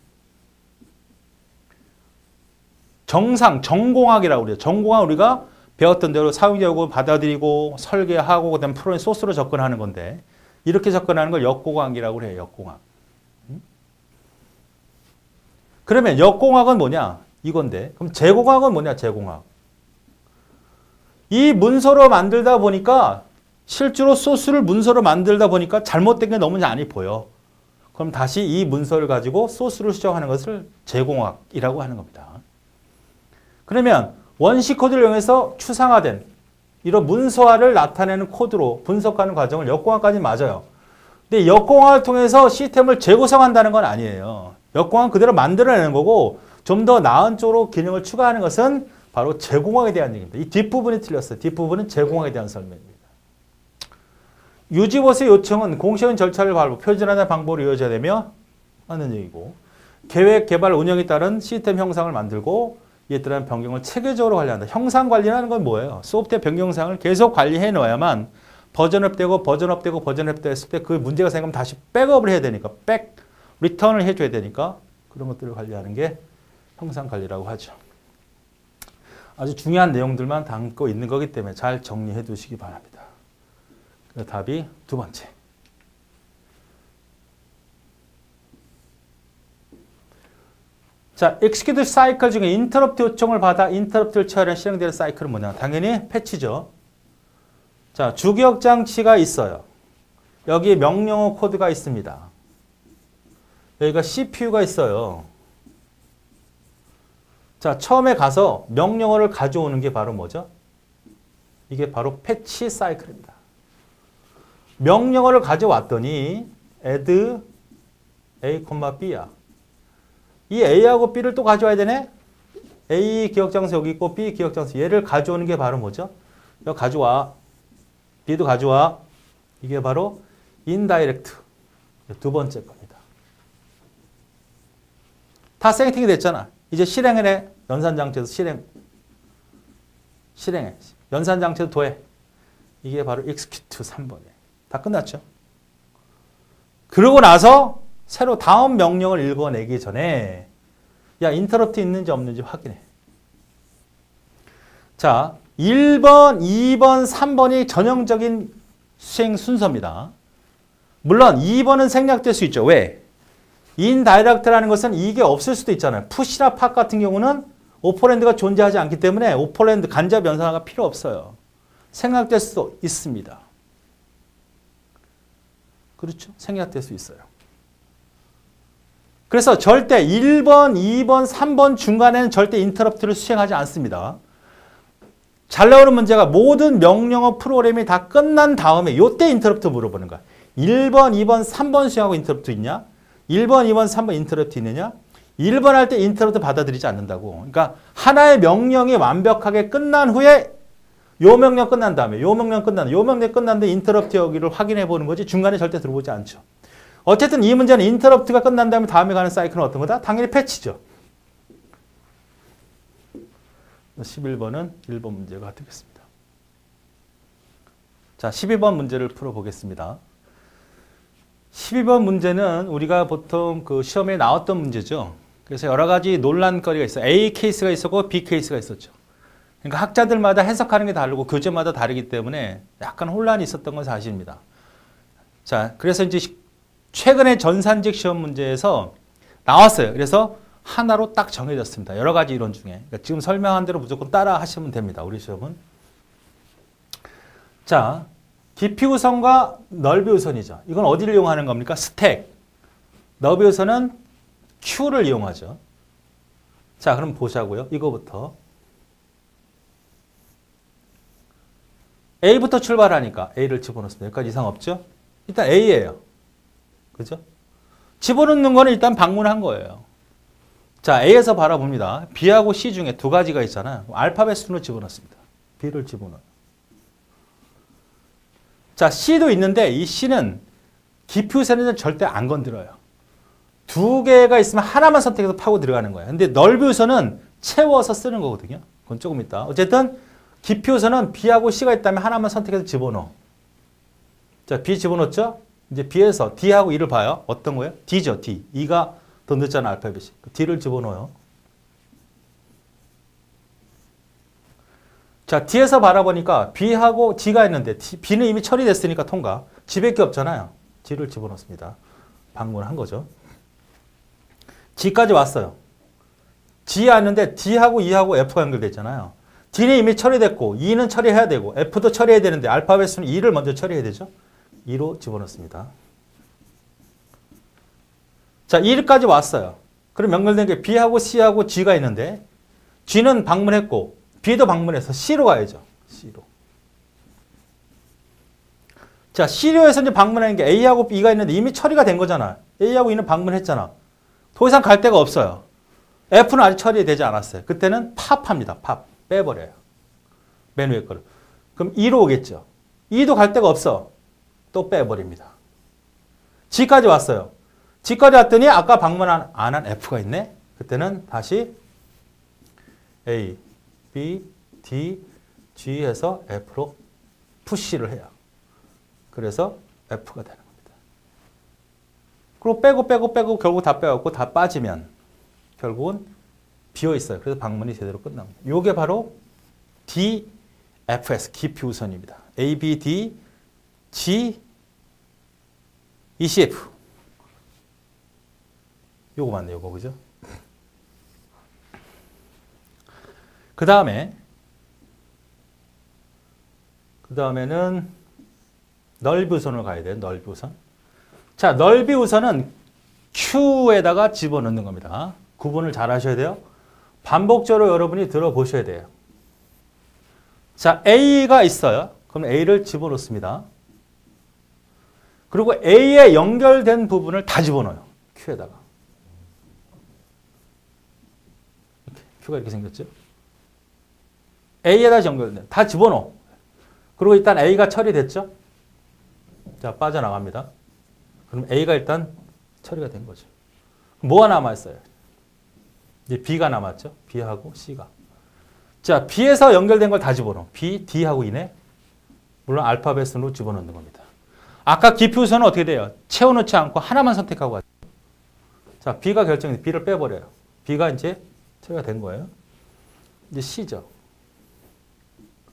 정공학이라고 그래요. 정공학 우리가 배웠던 대로 사용자 요구를 받아들이고 설계하고 그다음 프로그램 소스로 접근하는 건데 이렇게 접근하는 걸 역공학이라고 해요. 역공학. 그러면 역공학은 뭐냐? 이건데 그럼 제공학은 뭐냐? 제공학. 이 문서로 만들다 보니까 실제로 소스를 문서로 만들다 보니까 잘못된 게 너무 많이 보여. 그럼 다시 이 문서를 가지고 소스를 수정하는 것을 제공학이라고 하는 겁니다. 그러면 원시 코드를 이용해서 추상화된 이런 문서화를 나타내는 코드로 분석하는 과정을 역공학까지 맞아요. 근데 역공학을 통해서 시스템을 재구성한다는 건 아니에요. 역공학은 그대로 만들어내는 거고 좀 더 나은 쪽으로 기능을 추가하는 것은 바로 제공학에 대한 얘기입니다. 이 뒷부분이 틀렸어요. 뒷부분은 제공학에 대한 설명입니다. 유지보수의 요청은 공식적인 절차를 밟고 표준화된 방법으로 이루어져야 되며 하는 얘기고 계획, 개발, 운영에 따른 시스템 형상을 만들고 이에 따른 변경을 체계적으로 관리한다. 형상 관리라는 건 뭐예요? 소프트웨어 변경상을 계속 관리해 놓아야만 버전업되고 버전업되고 버전업되고 했을 때 그 문제가 생기면 다시 백업을 해야 되니까 리턴을 해줘야 되니까 그런 것들을 관리하는 게 형상 관리라고 하죠. 아주 중요한 내용들만 담고 있는 거기 때문에 잘 정리해 두시기 바랍니다. 답이 두 번째. 자, execute 사이클 중에 인터럽트 요청을 받아 인터럽트를 처리하는 실행되는 사이클은 뭐냐? 당연히 패치죠. 자, 주기억 장치가 있어요. 여기 명령어 코드가 있습니다. 여기가 CPU가 있어요. 자, 처음에 가서 명령어를 가져오는 게 바로 뭐죠? 이게 바로 패치 사이클입니다. 명령어를 가져왔더니 add a, b야. 이 a하고 b를 또 가져와야 되네? a 기억장소 여기 있고 b 기억장소 얘를 가져오는 게 바로 뭐죠? 여기 가져와. b도 가져와. 이게 바로 indirect 두 번째 겁니다. 다 세팅이 됐잖아. 이제 실행을 해. 연산장치에서 실행해. 연산장치에서 더해. 이게 바로 execute 3번이에요. 다 끝났죠. 그러고 나서 새로 다음 명령을 읽어내기 전에 야 인터럽트 있는지 없는지 확인해. 자, 1번, 2번, 3번이 전형적인 수행 순서입니다. 물론 2번은 생략될 수 있죠. 왜? 인다이렉트라는 것은 이게 없을 수도 있잖아요. 푸시나 팝 같은 경우는 오퍼랜드가 존재하지 않기 때문에 오퍼랜드 간접 연산화가 필요 없어요. 생략될 수도 있습니다. 그렇죠? 생략될 수 있어요. 그래서 절대 1번, 2번, 3번 중간에는 절대 인터럽트를 수행하지 않습니다. 잘 나오는 문제가 모든 명령어 프로그램이 다 끝난 다음에 이때 인터럽트 물어보는 거야. 1번, 2번, 3번 수행하고 인터럽트 있냐? 1번, 2번, 3번 인터럽트 있느냐? 1번 할 때 인터럽트 받아들이지 않는다고. 그러니까 하나의 명령이 완벽하게 끝난 후에 요 명령 끝난 다음에 요 명령 끝난 다음에 인터럽트 여기를 확인해 보는 거지 중간에 절대 들어보지 않죠. 어쨌든 이 문제는 인터럽트가 끝난 다음에 다음에 가는 사이클은 어떤 거다? 당연히 패치죠. 11번은 1번 문제가 되겠습니다. 자, 12번 문제를 풀어보겠습니다. 12번 문제는 우리가 보통 그 시험에 나왔던 문제죠. 그래서 여러 가지 논란거리가 있어요. A 케이스가 있었고 B 케이스가 있었죠. 그러니까 학자들마다 해석하는 게 다르고 교재마다 다르기 때문에 약간 혼란이 있었던 건 사실입니다. 자, 그래서 이제 최근에 전산직 시험 문제에서 나왔어요. 그래서 하나로 딱 정해졌습니다. 여러 가지 이론 중에. 그러니까 지금 설명한 대로 무조건 따라 하시면 됩니다. 우리 시험은. 자, 깊이 우선과 넓이 우선이죠. 이건 어디를 이용하는 겁니까? 스택. 넓이 우선은 Q를 이용하죠. 자, 그럼 보자고요. 이거부터. A부터 출발하니까 A를 집어넣습니다. 여기까지 이상 없죠? 일단 A예요. 그죠? 집어넣는 거는 일단 방문한 거예요. 자, A에서 바라봅니다. B하고 C 중에 두 가지가 있잖아요. 알파벳 순으로 집어넣습니다. B를 집어넣어요. 자, C도 있는데 이 C는 깊이 우선은 절대 안 건드려요. 두 개가 있으면 하나만 선택해서 파고 들어가는 거예요. 근데 넓이 우선은 채워서 쓰는 거거든요. 그건 조금 있다. 어쨌든 깊이 우선은 B하고 C가 있다면 하나만 선택해서 집어넣어. 자, B 집어넣었죠? 이제 B에서 D하고 E를 봐요. 어떤 거예요? D죠, D. E가 더 늦잖아, 알파벳이. D를 집어넣어요. 자, D에서 바라보니까 B하고 D가 있는데 B는 이미 처리됐으니까 통과. G밖에 없잖아요. D를 집어넣습니다. 방문한 거죠. G까지 왔어요. G 왔는데 D하고 E하고 F가 연결돼 있잖아요. D는 이미 처리됐고 E는 처리해야 되고 F도 처리해야 되는데 알파벳은 E를 먼저 처리해야 되죠. E로 집어넣습니다. 자, E까지 왔어요. 그럼 연결된 게 B하고 C하고 G가 있는데 G는 방문했고 B도 방문해서 C로 가야죠. C로. 자, C로에서 이제 방문하는 게 A하고 B가 있는데 이미 처리가 된 거잖아. A하고 E는 방문했잖아. 더 이상 갈 데가 없어요. F는 아직 처리되지 않았어요. 그때는 팝합니다. 팝. 빼버려요. 맨 위에 거를. 그럼 E로 오겠죠. E도 갈 데가 없어. 또 빼버립니다. G까지 왔어요. G까지 왔더니 아까 방문 안 한 F가 있네. 그때는 다시 A, B, D, G 해서 F로 푸시를 해요. 그래서 F가 되는 겁니다. 그리고 빼고 결국 다 빼갖고 다 빠지면 결국은 비어있어요. 그래서 방문이 제대로 끝납니다. 이게 바로 DFS, 깊이 우선입니다. A, B, D, G, ECF. 요거 맞네, 요거. 그죠? 그 다음에는 넓이 우선으로 가야 돼요. 넓이 우선. 자, 넓이 우선은 Q에다가 집어넣는 겁니다. 구분을 잘 하셔야 돼요. 반복적으로 여러분이 들어보셔야 돼요. 자, A가 있어요. 그럼 A를 집어넣습니다. 그리고 A에 연결된 부분을 다 집어넣어요. Q에다가. Q가 이렇게 생겼죠. A에다 연결된 다 집어넣어. 그리고 일단 A가 처리됐죠. 자, 빠져나갑니다. 그럼 A가 일단 처리가 된 거죠. 뭐가 남아있어요? 이제 B가 남았죠. B하고 C가. 자, B에서 연결된 걸 다 집어넣어. B, D하고 E네. 물론 알파벳으로 집어넣는 겁니다. 아까 깊이 우선은 어떻게 돼요? 채워넣지 않고 하나만 선택하고 가죠. 자, B가 결정돼. B를 빼버려요. B가 이제 처리가 된 거예요. 이제 C죠.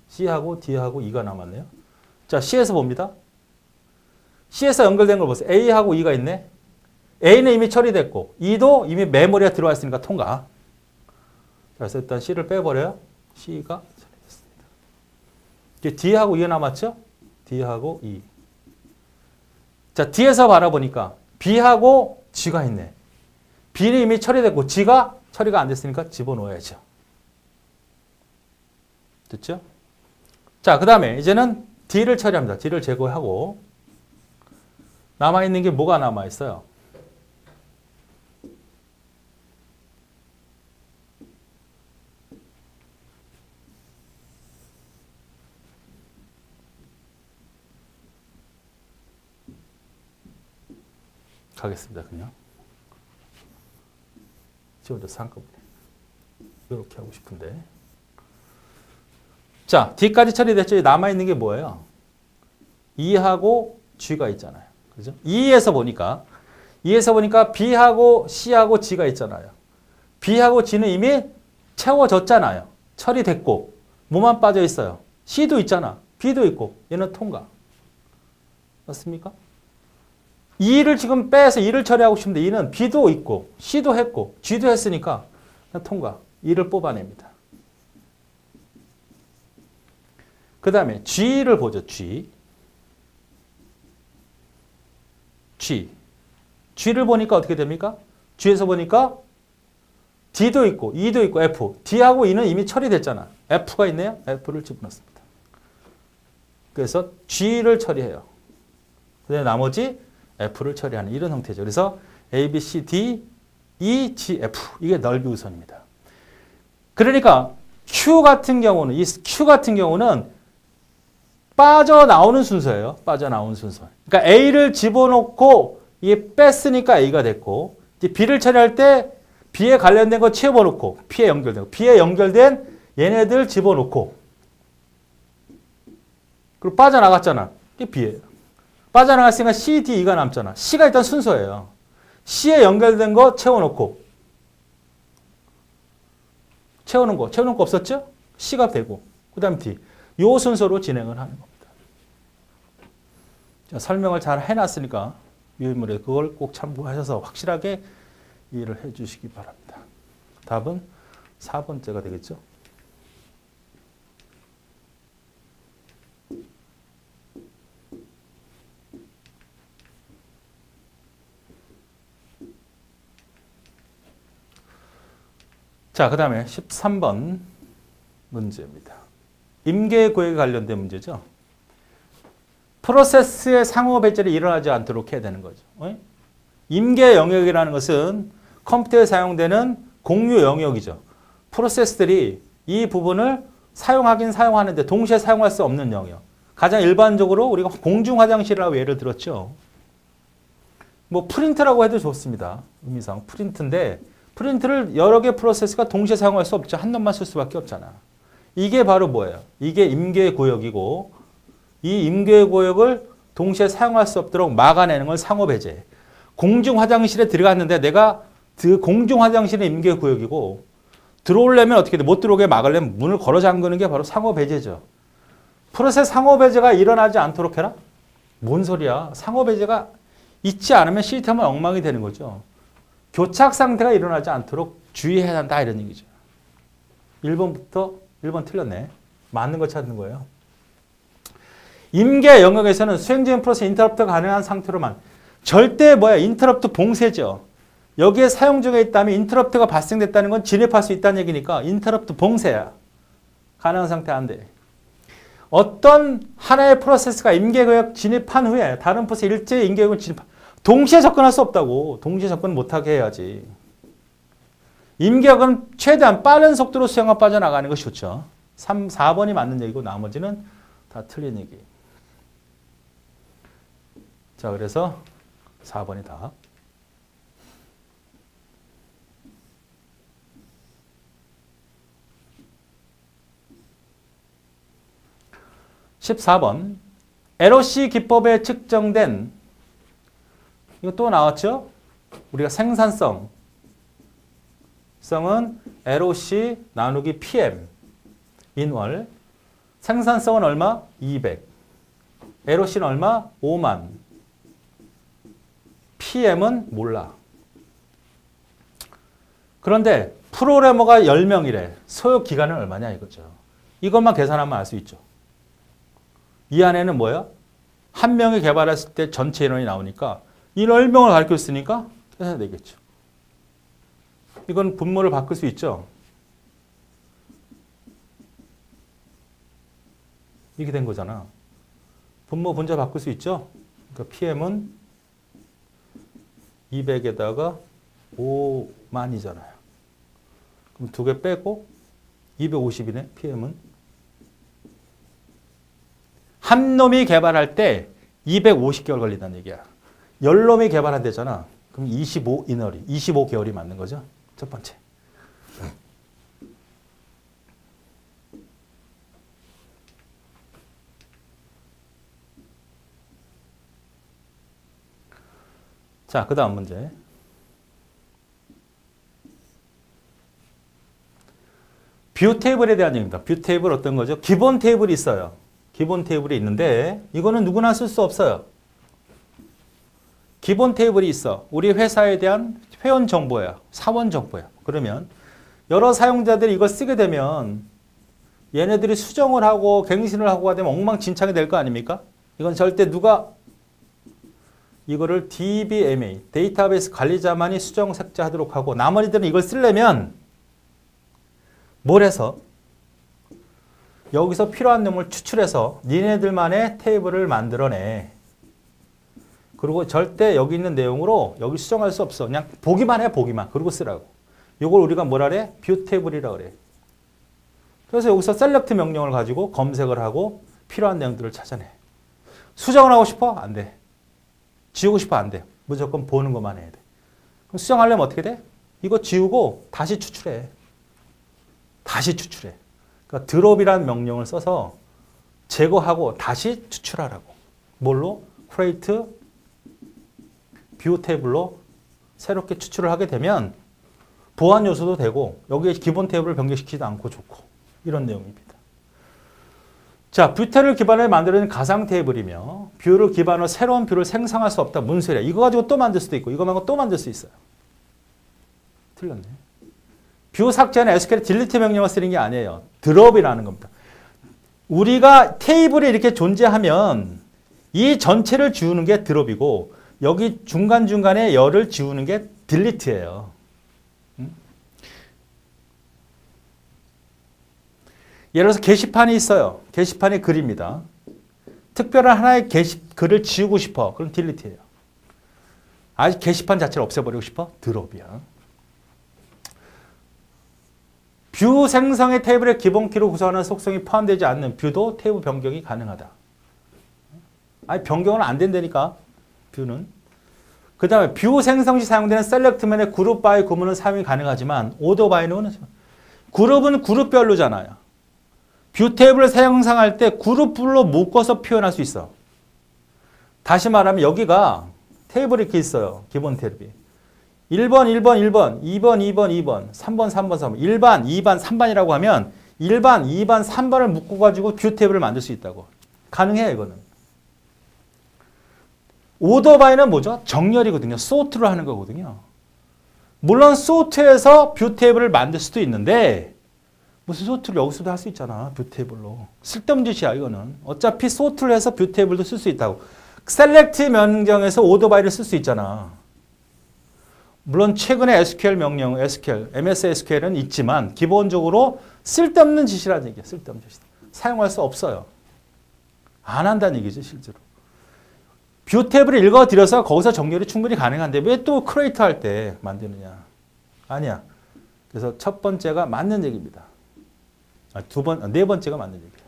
C하고 D하고 E가 남았네요. 자, C에서 봅니다. C에서 연결된 걸 보세요. A하고 E가 있네. A는 이미 처리됐고 E도 이미 메모리가 들어와 있으니까 통과. 그래서 일단 C를 빼버려요. C가 처리됐습니다. 이제 D하고 E가 남았죠? D하고 E. 자, D에서 바라보니까 B하고 G가 있네. B는 이미 처리됐고 G가 처리가 안 됐으니까 집어넣어야죠. 됐죠? 자, 그 다음에 이제는 D를 처리합니다. D를 제거하고 남아있는 게 뭐가 남아있어요? 가겠습니다. 그냥 지워져서 한꺼번에 이렇게 하고 싶은데, 자, D까지 처리됐죠. 남아있는 게 뭐예요? E하고 G가 있잖아요. 그죠? E에서 보니까 B하고 C하고 G가 있잖아요. B하고 G는 이미 채워졌잖아요. 처리됐고 뭐만 빠져 있어요? C도 있잖아. B도 있고 얘는 통과. 맞습니까? 2를 지금 빼서 2를 처리하고 싶은데 2는 B도 있고 C도 했고 G도 했으니까 그냥 통과. 2를 뽑아냅니다. 그 다음에 G를 보죠. G를 보니까 어떻게 됩니까? G에서 보니까 D도 있고 E도 있고 F. D하고 E는 이미 처리됐잖아. F가 있네요. F를 집어넣습니다. 그래서 G를 처리해요. 그다음에 나머지 F를 처리하는 이런 형태죠. 그래서 A, B, C, D, E, G, F. 이게 넓이 우선입니다. 그러니까 Q 같은 경우는 빠져나오는 순서예요. 빠져나오는 순서. 그러니까 A를 집어넣고 이게 뺐으니까 A가 됐고 이제 B를 처리할 때 B에 관련된 거 채워놓고 P에 연결된 거. B에 연결된 얘네들 집어넣고 그리고 빠져나갔잖아. 이게 B예요. 빠져나갔으니까 C, D, E가 남잖아. C가 일단 순서예요. C에 연결된 거 채워놓고 채우는 거 없었죠? C가 되고 그 다음 D. 요 순서로 진행을 하는 겁니다. 자, 설명을 잘 해놨으니까 유인물에 그걸 꼭 참고하셔서 확실하게 이해를 해 주시기 바랍니다. 답은 4번째가 되겠죠? 자, 그 다음에 13번 문제입니다. 임계구역에 관련된 문제죠. 프로세스의 상호 배제를 일어나지 않도록 해야 되는 거죠. 임계 영역이라는 것은 컴퓨터에 사용되는 공유 영역이죠. 프로세스들이 이 부분을 사용하긴 사용하는데 동시에 사용할 수 없는 영역. 가장 일반적으로 우리가 공중 화장실이라고 예를 들었죠. 뭐 프린트라고 해도 좋습니다. 의미상 프린트인데 프린트를 여러 개 프로세스가 동시에 사용할 수 없죠. 한 놈만 쓸 수밖에 없잖아. 이게 바로 뭐예요? 이게 임계구역이고 이 임계구역을 동시에 사용할 수 없도록 막아내는 걸 상호배제. 공중 화장실에 들어갔는데 내가 그 공중 화장실의 임계구역이고 들어오려면 어떻게 돼? 못 들어오게 막으려면 문을 걸어 잠그는 게 바로 상호배제죠. 프로세스 상호배제가 일어나지 않도록 해라? 뭔 소리야? 상호배제가 있지 않으면 시스템은 엉망이 되는 거죠. 교착 상태가 일어나지 않도록 주의해야 한다 이런 얘기죠. 1번 틀렸네. 맞는 거 찾는 거예요. 임계 영역에서는 수행 중인 프로세스 인터럽트가 가능한 상태로만 절대 인터럽트 봉쇄죠. 여기에 사용 중에 있다면 인터럽트가 발생됐다는 건 진입할 수 있다는 얘기니까 인터럽트 봉쇄야. 가능한 상태 안 돼. 어떤 하나의 프로세스가 임계구역 진입한 후에 다른 프로세스 일제히 임계구역 동시에 접근할 수 없다고. 동시에 접근 못하게 해야지. 임계구역은 최대한 빠른 속도로 수행하고 빠져나가는 것이 좋죠. 4번이 맞는 얘기고 나머지는 다 틀린 얘기. 자, 그래서 4번이 다. (14번) LOC 기법에 측정된 이거 또 나왔죠? 우리가 생산성은 LOC 나누기 PM 인월. 생산성은 얼마? 200. LOC는 얼마? 5만. PM은 몰라. 그런데 프로그래머가 10명이래. 소요 기간은 얼마냐 이거죠. 이것만 계산하면 알 수 있죠. 이 안에는 뭐야? 한 명이 개발했을 때 전체 인원이 나오니까 이 10명을 가르쳤으니까 계산이 되겠죠. 이건 분모를 바꿀 수 있죠. 이렇게 된 거잖아. 분모 분자 바꿀 수 있죠. 그러니까 PM은 200에다가 5만이잖아요. 그럼 2개 빼고 250이네. PM은. 한 놈이 개발할 때 250개월 걸린다는 얘기야. 10놈이 개발한대잖아. 그럼 25개월이 맞는 거죠. 첫 번째. 자, 그 다음 문제. 뷰 테이블에 대한 얘기입니다. 뷰 테이블 어떤 거죠? 기본 테이블이 있어요. 기본 테이블이 있는데 이거는 누구나 쓸 수 없어요. 기본 테이블이 있어. 우리 회사에 대한 회원 정보야. 사원 정보야. 그러면 여러 사용자들이 이걸 쓰게 되면 얘네들이 수정을 하고 갱신을 하고 되면 엉망진창이 될 거 아닙니까? 이건 절대 누가 이거를 DBMA, 데이터베이스 관리자만이 수정 삭제하도록 하고 나머지들은 이걸 쓰려면 뭘 해서 여기서 필요한 내용을 추출해서 니네들만의 테이블을 만들어내. 그리고 절대 여기 있는 내용으로 여기 수정할 수 없어. 그냥 보기만 해, 보기만. 그리고 쓰라고. 이걸 우리가 뭐라 그래? 뷰 테이블이라 그래. 그래서 여기서 셀렉트 명령을 가지고 검색을 하고 필요한 내용들을 찾아내. 수정을 하고 싶어? 안 돼. 지우고 싶어? 안 돼. 무조건 보는 것만 해야 돼. 그럼 수정하려면 어떻게 돼? 이거 지우고 다시 추출해. 다시 추출해. 그러니까 드롭이라는 명령을 써서 제거하고 다시 추출하라고. 뭘로? create view 테이블로 새롭게 추출을 하게 되면 보안 요소도 되고 여기에 기본 테이블을 변경시키지 않고 좋고 이런 내용입니다. 자, 뷰테를 기반으로 만들어진 가상 테이블이며 뷰를 기반으로 새로운 뷰를 생성할 수 없다. 무슨 소리야? 이거 가지고 또 만들 수도 있고 이거 말고 또 만들 수 있어요. 틀렸네. 뷰 삭제는 SQL 딜리트 명령을 쓰는 게 아니에요. 드롭이라는 겁니다. 우리가 테이블이 이렇게 존재하면 이 전체를 지우는 게 드롭이고 여기 중간중간에 열을 지우는 게 딜리트예요. 예를 들어서 게시판이 있어요. 게시판이 글입니다. 특별한 하나의 글을 지우고 싶어. 그럼 딜리트예요. 아직 게시판 자체를 없애버리고 싶어? 드롭이야. 뷰 생성의 테이블의 기본키로 구성하는 속성이 포함되지 않는 뷰도 테이블 변경이 가능하다. 아니 변경은 안 된다니까. 뷰는. 그 다음에 뷰 생성 시 사용되는 셀렉트맨의 그룹 바이 구문은 사용이 가능하지만 오더 바이는 그룹은 그룹별로잖아요. 뷰 테이블을 생성할 때 그룹별로 묶어서 표현할 수 있어. 다시 말하면 여기가 테이블이 이렇게 있어요. 기본 테이블이. 1번, 1번, 1번, 2번, 2번, 2번, 3번, 3번, 3번, 1반, 2반, 3반이라고 하면 1반, 2반, 3반을 묶어가지고 뷰 테이블을 만들 수 있다고. 가능해요, 이거는. 오더 바이는 뭐죠? 정렬이거든요. 소트를 하는 거거든요. 물론 소트에서 뷰 테이블을 만들 수도 있는데 무슨 소트를 여기서도 할 수 있잖아. 뷰 테이블로. 쓸데없는 짓이야, 이거는. 어차피 소트를 해서 뷰 테이블도 쓸 수 있다고. 셀렉트 명령에서 오더 바이를 쓸 수 있잖아. 물론 최근에 SQL 명령, MS SQL은 있지만 기본적으로 쓸데없는 짓이라는 얘기야. 쓸데없는 짓이다. 사용할 수 없어요. 안 한다는 얘기죠, 실제로. 뷰 탭을 읽어드려서 거기서 정렬이 충분히 가능한데 왜 또 크리에이트 할 때 만드느냐. 아니야. 그래서 첫 번째가 맞는 얘기입니다. 네 번째가 맞는 얘기야.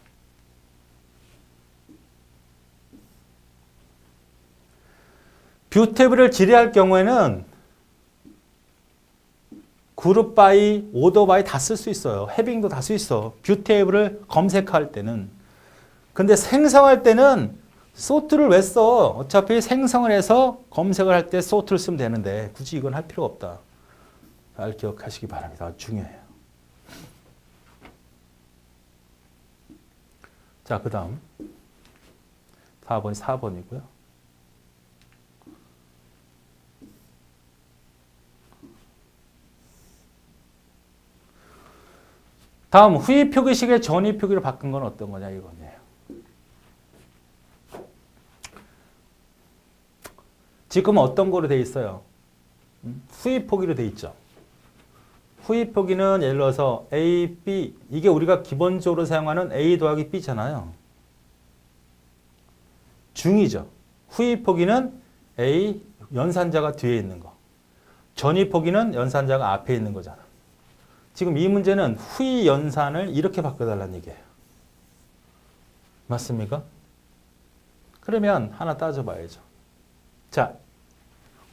뷰 테이블을 질의할 경우에는 그룹 바이, 오더 바이 다 쓸 수 있어요. 해빙도 다 쓸 수 있어. 뷰 테이블을 검색할 때는. 근데 생성할 때는 소트를 왜 써? 어차피 생성을 해서 검색을 할 때 소트를 쓰면 되는데 굳이 이건 할 필요가 없다. 잘 기억하시기 바랍니다. 아주 중요해요. 자, 그 다음 4번이 4번이고요. 다음 후위 표기식의 전위 표기를 바꾼 건 어떤 거냐 이거네요. 지금 어떤 거로 돼 있어요? 후위 표기로 돼 있죠. 후위 표기는 예를 들어서 A, B 이게 우리가 기본적으로 사용하는 A 더하기 B잖아요. 중이죠. 후위 표기는 A 연산자가 뒤에 있는 거. 전위 표기는 연산자가 앞에 있는 거잖아. 지금 이 문제는 후위 연산을 이렇게 바꿔달라는 얘기예요. 맞습니까? 그러면 하나 따져봐야죠. 자,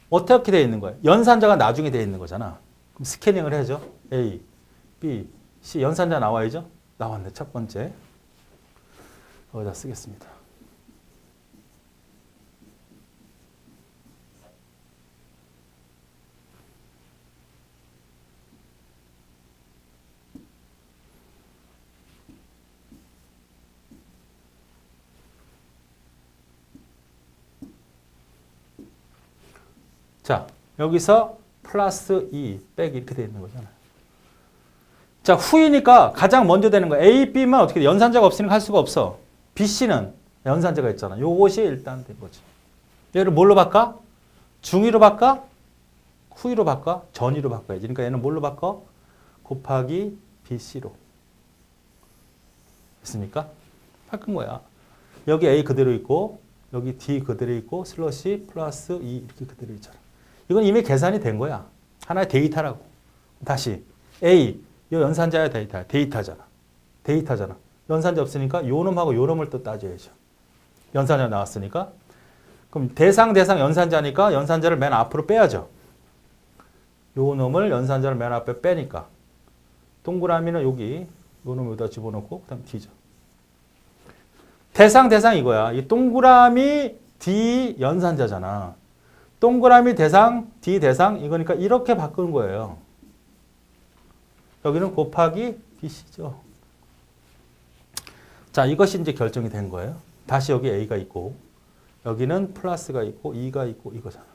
어떻게 되어 있는 거예요? 연산자가 나중에 되어 있는 거잖아. 그럼 스캐닝을 해야죠. A, B, C. 연산자 나와야죠? 나왔네. 첫 번째. 여기다 쓰겠습니다. 자, 여기서 플러스 2 빼기 이렇게 되어 있는 거잖아요. 자, 후이니까 가장 먼저 되는 거야. A, B만 어떻게 돼? 연산자가 없으니까 할 수가 없어. B, C는 연산자가 있잖아. 요것이 일단 된 거지. 얘를 뭘로 바꿔? 중위로 바꿔? 후위로 바꿔? 전위로 바꿔야지. 그러니까 얘는 뭘로 바꿔? 곱하기 BC로. 됐습니까? 바꾼 거야. 여기 A 그대로 있고 여기 D 그대로 있고 슬러시 플러스 2 이렇게 그대로 있잖아. 이건 이미 계산이 된 거야. 하나의 데이터라고. 다시 A, 이 연산자의 데이터잖아. 연산자 없으니까 요 놈하고 요 놈을 또 따져야죠. 연산자 나왔으니까. 그럼 대상, 연산자니까 연산자를 맨 앞으로 빼야죠. 요 놈을 연산자를 맨 앞에 빼니까. 동그라미는 여기 요 놈 여기다 집어넣고 그 다음 D죠. 대상 이거야. 이 동그라미 D 연산자잖아. 동그라미 대상, D 대상 이거니까 이렇게 바꾸는 거예요. 여기는 곱하기 BC죠. 자, 이것이 이제 결정이 된 거예요. 다시 여기 A가 있고 여기는 플러스가 있고 2가 있고 이거잖아.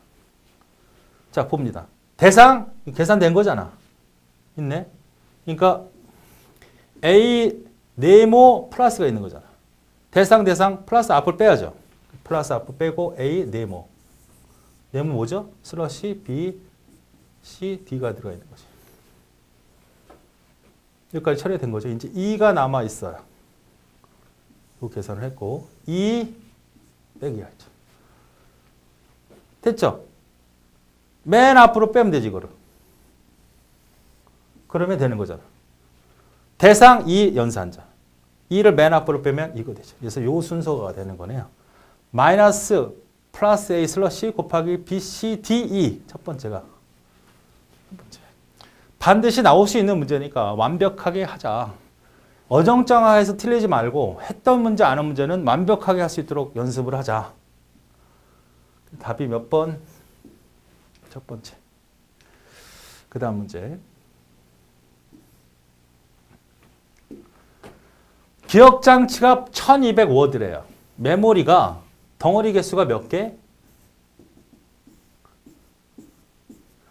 자, 봅니다. 대상 계산된 거잖아. 있네. 그러니까 A 네모 플러스가 있는 거잖아. 대상 플러스 앞을 빼야죠. 플러스 앞을 빼고 A 네모. 네모 뭐죠? 슬러시 B, C, D가 들어가 있는 거지. 여기까지 처리된 거죠. 이제 2가 남아 있어요. 그 계산을 했고 2 빼기 하죠. 됐죠? 맨 앞으로 빼면 되지 이거를. 그러면 되는 거잖아. 대상 2 연산자. 2를 맨 앞으로 빼면 이거 되죠. 그래서 요 순서가 되는 거네요. 마이너스 플러스 A 슬러시 곱하기 B, C, D, E. 첫 번째가. 반드시 나올 수 있는 문제니까 완벽하게 하자. 어정쩡하게 틀리지 말고 했던 문제, 안 한 문제는 완벽하게 할 수 있도록 연습을 하자. 답이 몇 번? 첫 번째. 그 다음 문제. 기억장치가 1200워드래요. 메모리가 덩어리 개수가 몇 개?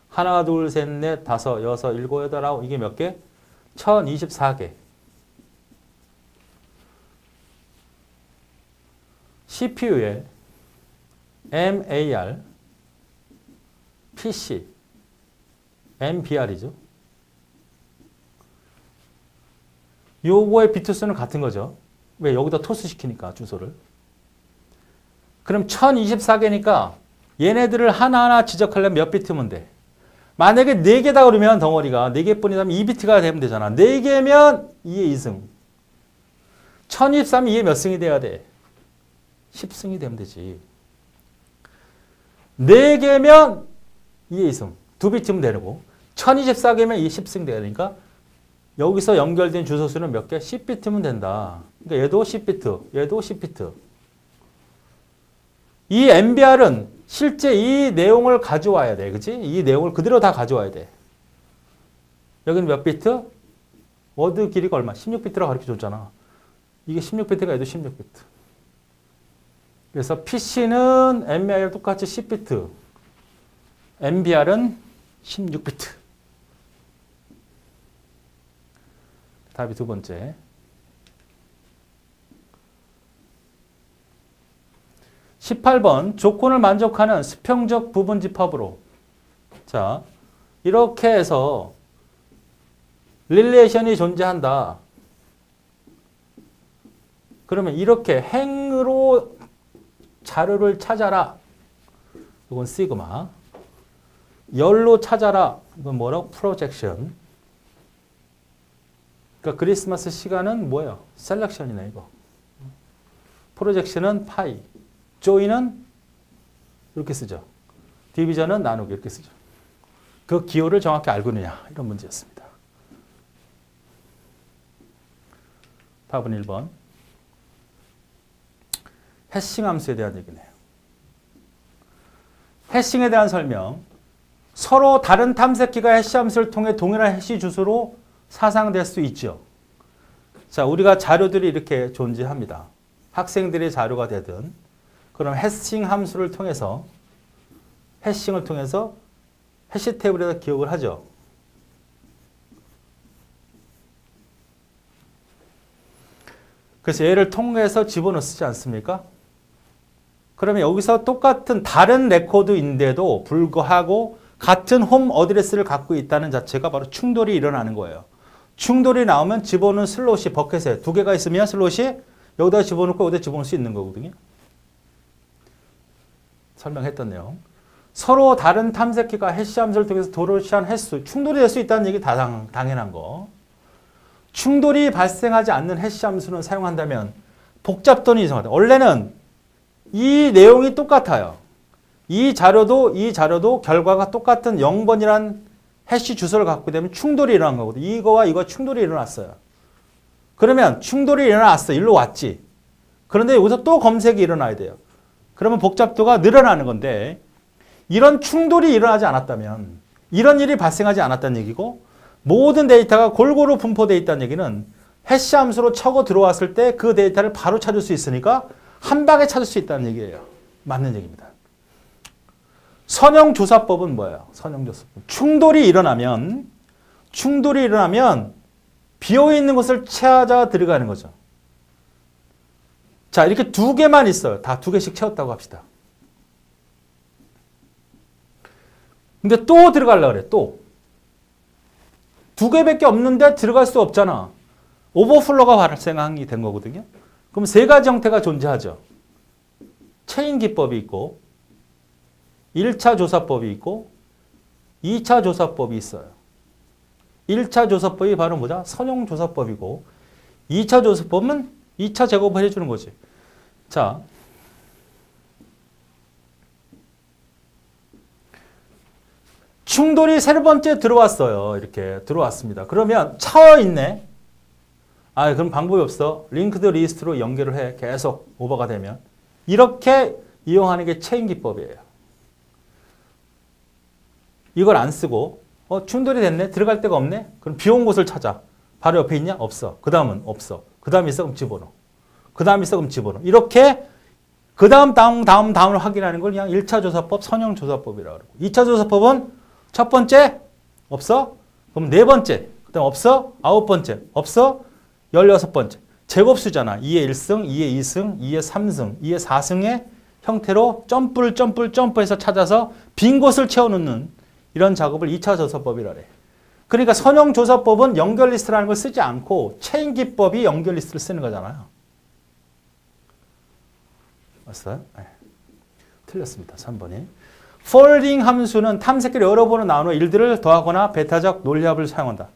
하나, 둘, 셋, 넷, 다섯, 여섯, 일곱, 여덟, 아홉 이게 몇 개? 1024개. CPU에 MAR, PC, MBR이죠. 요거의 비트 수는 같은 거죠. 왜? 여기다 토스 시키니까 주소를. 그럼 1024개니까 얘네들을 하나하나 지적하려면 몇 비트면 돼? 만약에 4개다 그러면 덩어리가 4개뿐이라면 2비트가 되면 되잖아. 4개면 2의 2승. 1023이 2의 몇 승이 돼야 돼? 10승이 되면 되지. 4개면 2의 2승. 2비트면 되고 1024개면 2의 10승 돼야 되니까 여기서 연결된 주소수는 몇 개? 10비트면 된다. 그러니까 얘도 10비트, 얘도 10비트. 이 MBR은 실제 이 내용을 가져와야 돼. 그치? 이 내용을 그대로 다 가져와야 돼. 여기는 몇 비트? 워드 길이가 얼마? 16비트라고 가르쳐줬잖아. 이게 16비트가 얘도 16비트. 그래서 PC는 MBR 똑같이 10비트. MBR은 16비트. 답이 두 번째. 18번 조건을 만족하는 수평적 부분 집합으로. 자, 이렇게 해서 릴레이션이 존재한다. 그러면 이렇게 행으로 자료를 찾아라. 이건 시그마. 열로 찾아라. 이건 뭐라고? 프로젝션. 그러니까 크리스마스 시간은 뭐예요? 셀렉션이네 이거. 프로젝션은 파이. 조인은 이렇게 쓰죠. 디비전은 나누기 이렇게 쓰죠. 그 기호를 정확히 알고 있느냐 이런 문제였습니다. 답은 1번. 해싱 함수에 대한 얘기네요. 해싱에 대한 설명. 서로 다른 탐색기가 해시 함수를 통해 동일한 해시 주소로 사상될 수 있죠. 자, 우리가 자료들이 이렇게 존재합니다. 학생들의 자료가 되든 그럼 해싱 함수를 통해서 해싱을 통해서 해시 테이블에다 기억을 하죠. 그래서 얘를 통해서 집어넣지 않습니까? 그러면 여기서 똑같은 다른 레코드인데도 불구하고 같은 홈 어드레스를 갖고 있다는 자체가 바로 충돌이 일어나는 거예요. 충돌이 나오면 집어넣은 슬롯이 버켓에 두 개가 있으면 슬롯이 여기다 집어넣고 여기다 집어넣을 수 있는 거거든요. 설명했던 내용. 서로 다른 탐색기가 해시 함수를 통해서 도로시한 횟수, 충돌이 될 수 있다는 얘기 다 당연한 거. 충돌이 발생하지 않는 해시 함수는 사용한다면 복잡도는 이상하다. 원래는 이 내용이 똑같아요. 이 자료도 결과가 똑같은 0번이란 해시 주소를 갖고 되면 충돌이 일어난 거거든요. 이거와 이거 충돌이 일어났어요. 그러면 충돌이 일어났어. 일로 왔지. 그런데 여기서 또 검색이 일어나야 돼요. 그러면 복잡도가 늘어나는 건데 이런 충돌이 일어나지 않았다면 이런 일이 발생하지 않았다는 얘기고 모든 데이터가 골고루 분포되어 있다는 얘기는 해시 함수로 쳐고 들어왔을 때 그 데이터를 바로 찾을 수 있으니까 한 방에 찾을 수 있다는 얘기예요. 맞는 얘기입니다. 선형조사법은 뭐예요? 선형조사법. 충돌이 일어나면 비어있는 곳을 찾아 들어가는 거죠. 자, 이렇게 두 개만 있어요. 다 두 개씩 채웠다고 합시다. 근데 또 들어가려고 그래. 또. 두 개밖에 없는데 들어갈 수 없잖아. 오버플로가 발생이 된 거거든요. 그럼 세 가지 형태가 존재하죠. 체인 기법이 있고 1차 조사법이 있고 2차 조사법이 있어요. 1차 조사법이 바로 뭐다? 선형조사법이고 2차 조사법은 2차 제곱을 해주는 거지. 자, 충돌이 세 번째 들어왔어요. 이렇게 들어왔습니다. 그러면 차어있네. 아, 그럼 방법이 없어. 링크드 리스트로 연결을 해. 계속 오버가 되면. 이렇게 이용하는 게 체인 기법이에요. 이걸 안 쓰고 충돌이 됐네. 들어갈 데가 없네. 그럼 비온 곳을 찾아. 바로 옆에 있냐? 없어. 그 다음은 없어. 그 다음에 있어? 그럼 집어넣어. 그 다음에 있어? 그럼 집어넣어. 이렇게 그 다음을 확인하는 걸 그냥 1차 조사법, 선형조사법이라고 그러고 2차 조사법은 첫 번째 없어? 그럼 네 번째. 그 다음 없어? 아홉 번째. 없어? 16번째. 제곱수잖아. 2의 1승, 2의 2승, 2의 3승, 2의 4승의 형태로 점프해서 찾아서 빈 곳을 채워넣는 이런 작업을 2차 조사법이라 그래. 그러니까 선형조사법은 연결 리스트라는 걸 쓰지 않고 체인 기법이 연결 리스트를 쓰는 거잖아요. 맞어요? 네. 틀렸습니다. 3번이. 폴딩 함수는 탐색기를 여러 번을 나누어 일들을 더하거나 베타적 논리합을 사용한다.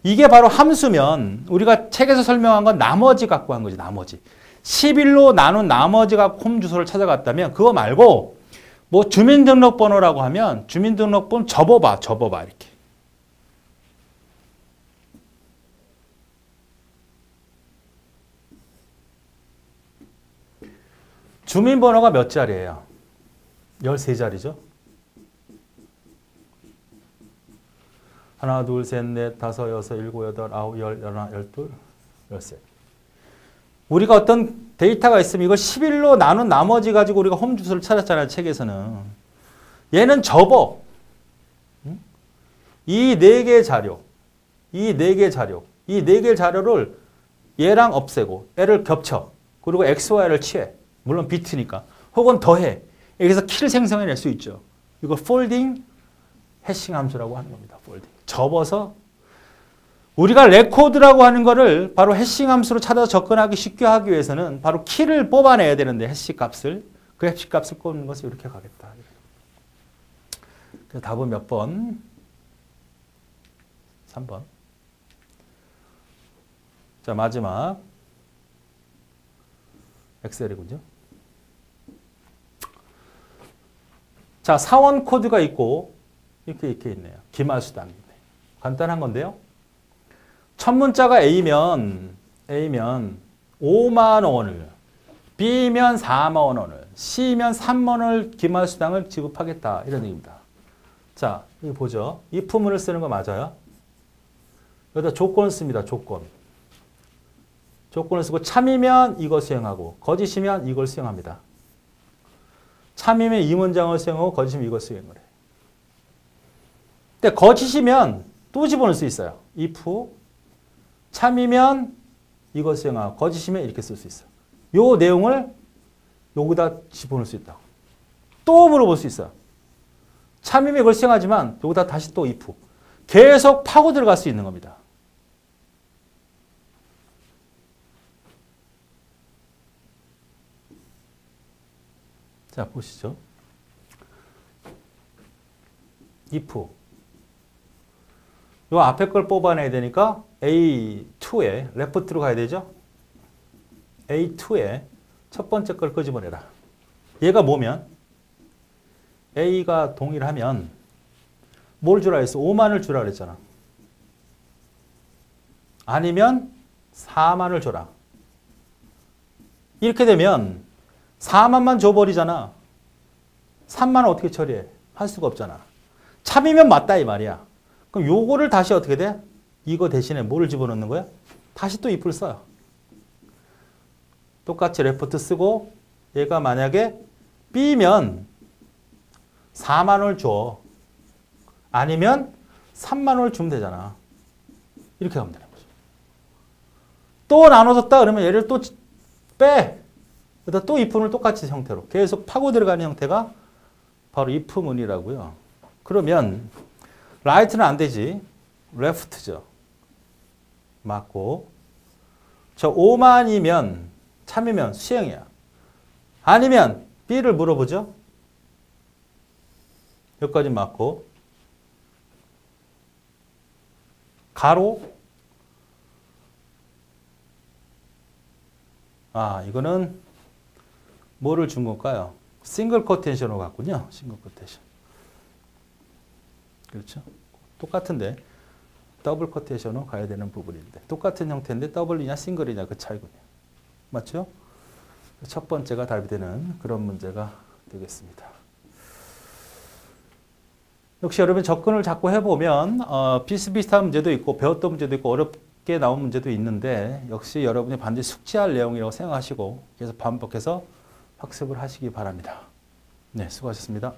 이게 바로 함수면 우리가 책에서 설명한 건 나머지 갖고 한 거지. 나머지. 11로 나눈 나머지 갖고 홈 주소를 찾아갔다면 그거 말고 뭐 주민등록번호라고 하면 주민등록번호 접어봐 이렇게. 주민번호가 몇 자리예요? 13자리죠. 하나, 둘, 셋, 넷, 다섯, 여섯, 일곱, 여덟, 아홉, 열, 열하나, 열둘, 열셋. 우리가 어떤 데이터가 있으면 이걸 11로 나눈 나머지 가지고 우리가 홈 주소를 찾았잖아요. 책에서는. 얘는 접어. 이 네 개의 자료. 이 네 개의 자료를 얘랑 없애고 얘를 겹쳐. 그리고 x, y를 취해. 물론 비트니까. 혹은 더해. 여기서 키를 생성해낼 수 있죠. 이거 폴딩 해싱 함수라고 하는 겁니다. 폴딩. 접어서 우리가 레코드라고 하는 거를 바로 해싱 함수로 찾아서 접근하기 쉽게 하기 위해서는 바로 키를 뽑아내야 되는데 해시 값을. 그 해시 값을 꼽는 것을 이렇게 가겠다. 그래서 답은 몇 번? 3번. 자, 마지막 엑셀이군요. 자, 사원 코드가 있고 이렇게 있네요. 기말수당이 있네. 간단한 건데요. 첫 문자가 A면 5만 원을, B면 4만 원을, C면 3만 원을 기말수당을 지급하겠다. 이런 얘기입니다. 자, 여기 보죠. if문을 쓰는 거 맞아요? 여기다 조건을 씁니다. 조건을 쓰고 참이면 이거 수행하고 거짓이면 이걸 수행합니다. 참이면 이 문장을 수행하고 거짓이면 이걸 수행을 해. 근데 거짓이면 또 집어넣을 수 있어요. if 참이면 이걸 수행하고 거짓이면 이렇게 쓸 수 있어요. 요 내용을 여기다 집어넣을 수 있다. 또 물어볼 수 있어요. 참이면 이걸 수행하지만 여기다 다시 또 if. 계속 파고 들어갈 수 있는 겁니다. 자, 보시죠. if. 요 앞에 걸 뽑아내야 되니까 A2에 left로 가야 되죠. A2에 첫 번째 걸 끄집어내라. 얘가 뭐면 A가 동일하면 뭘 주라 했어? 5만을 주라 그랬잖아. 아니면 4만을 줘라. 이렇게 되면 4만만 줘버리잖아. 3만은 어떻게 처리해? 할 수가 없잖아. 참이면 맞다 이 말이야. 그럼 요거를 다시 어떻게 돼? 이거 대신에 뭐를 집어넣는 거야? 다시 또 if를 써요. 똑같이 레프트 쓰고 얘가 만약에 B면 4만 원을 줘. 아니면 3만 원을 주면 되잖아. 이렇게 하면 되는 거죠. 또 나눠줬다 그러면 얘를 또 빼. 그러다 또 if문을 똑같이 형태로 계속 파고 들어가는 형태가 바로 if문이라고요. 그러면 right는 안 되지. left죠. 맞고 저 5만이면 참이면 수행이야. 아니면 B를 물어보죠. 여기까지 맞고 가로 이거는 뭐를 준 걸까요? 싱글 코테이션으로 갔군요. 싱글 코테이션. 그렇죠? 똑같은데 더블 코테이션으로 가야 되는 부분인데 똑같은 형태인데 더블이냐 싱글이냐 그 차이군요. 맞죠? 첫 번째가 답이 되는 그런 문제가 되겠습니다. 역시 여러분 접근을 자꾸 해보면 비슷비슷한 문제도 있고 배웠던 문제도 있고 어렵게 나온 문제도 있는데 역시 여러분이 반드시 숙지할 내용이라고 생각하시고 계속 반복해서 학습을 하시기 바랍니다. 네, 수고하셨습니다.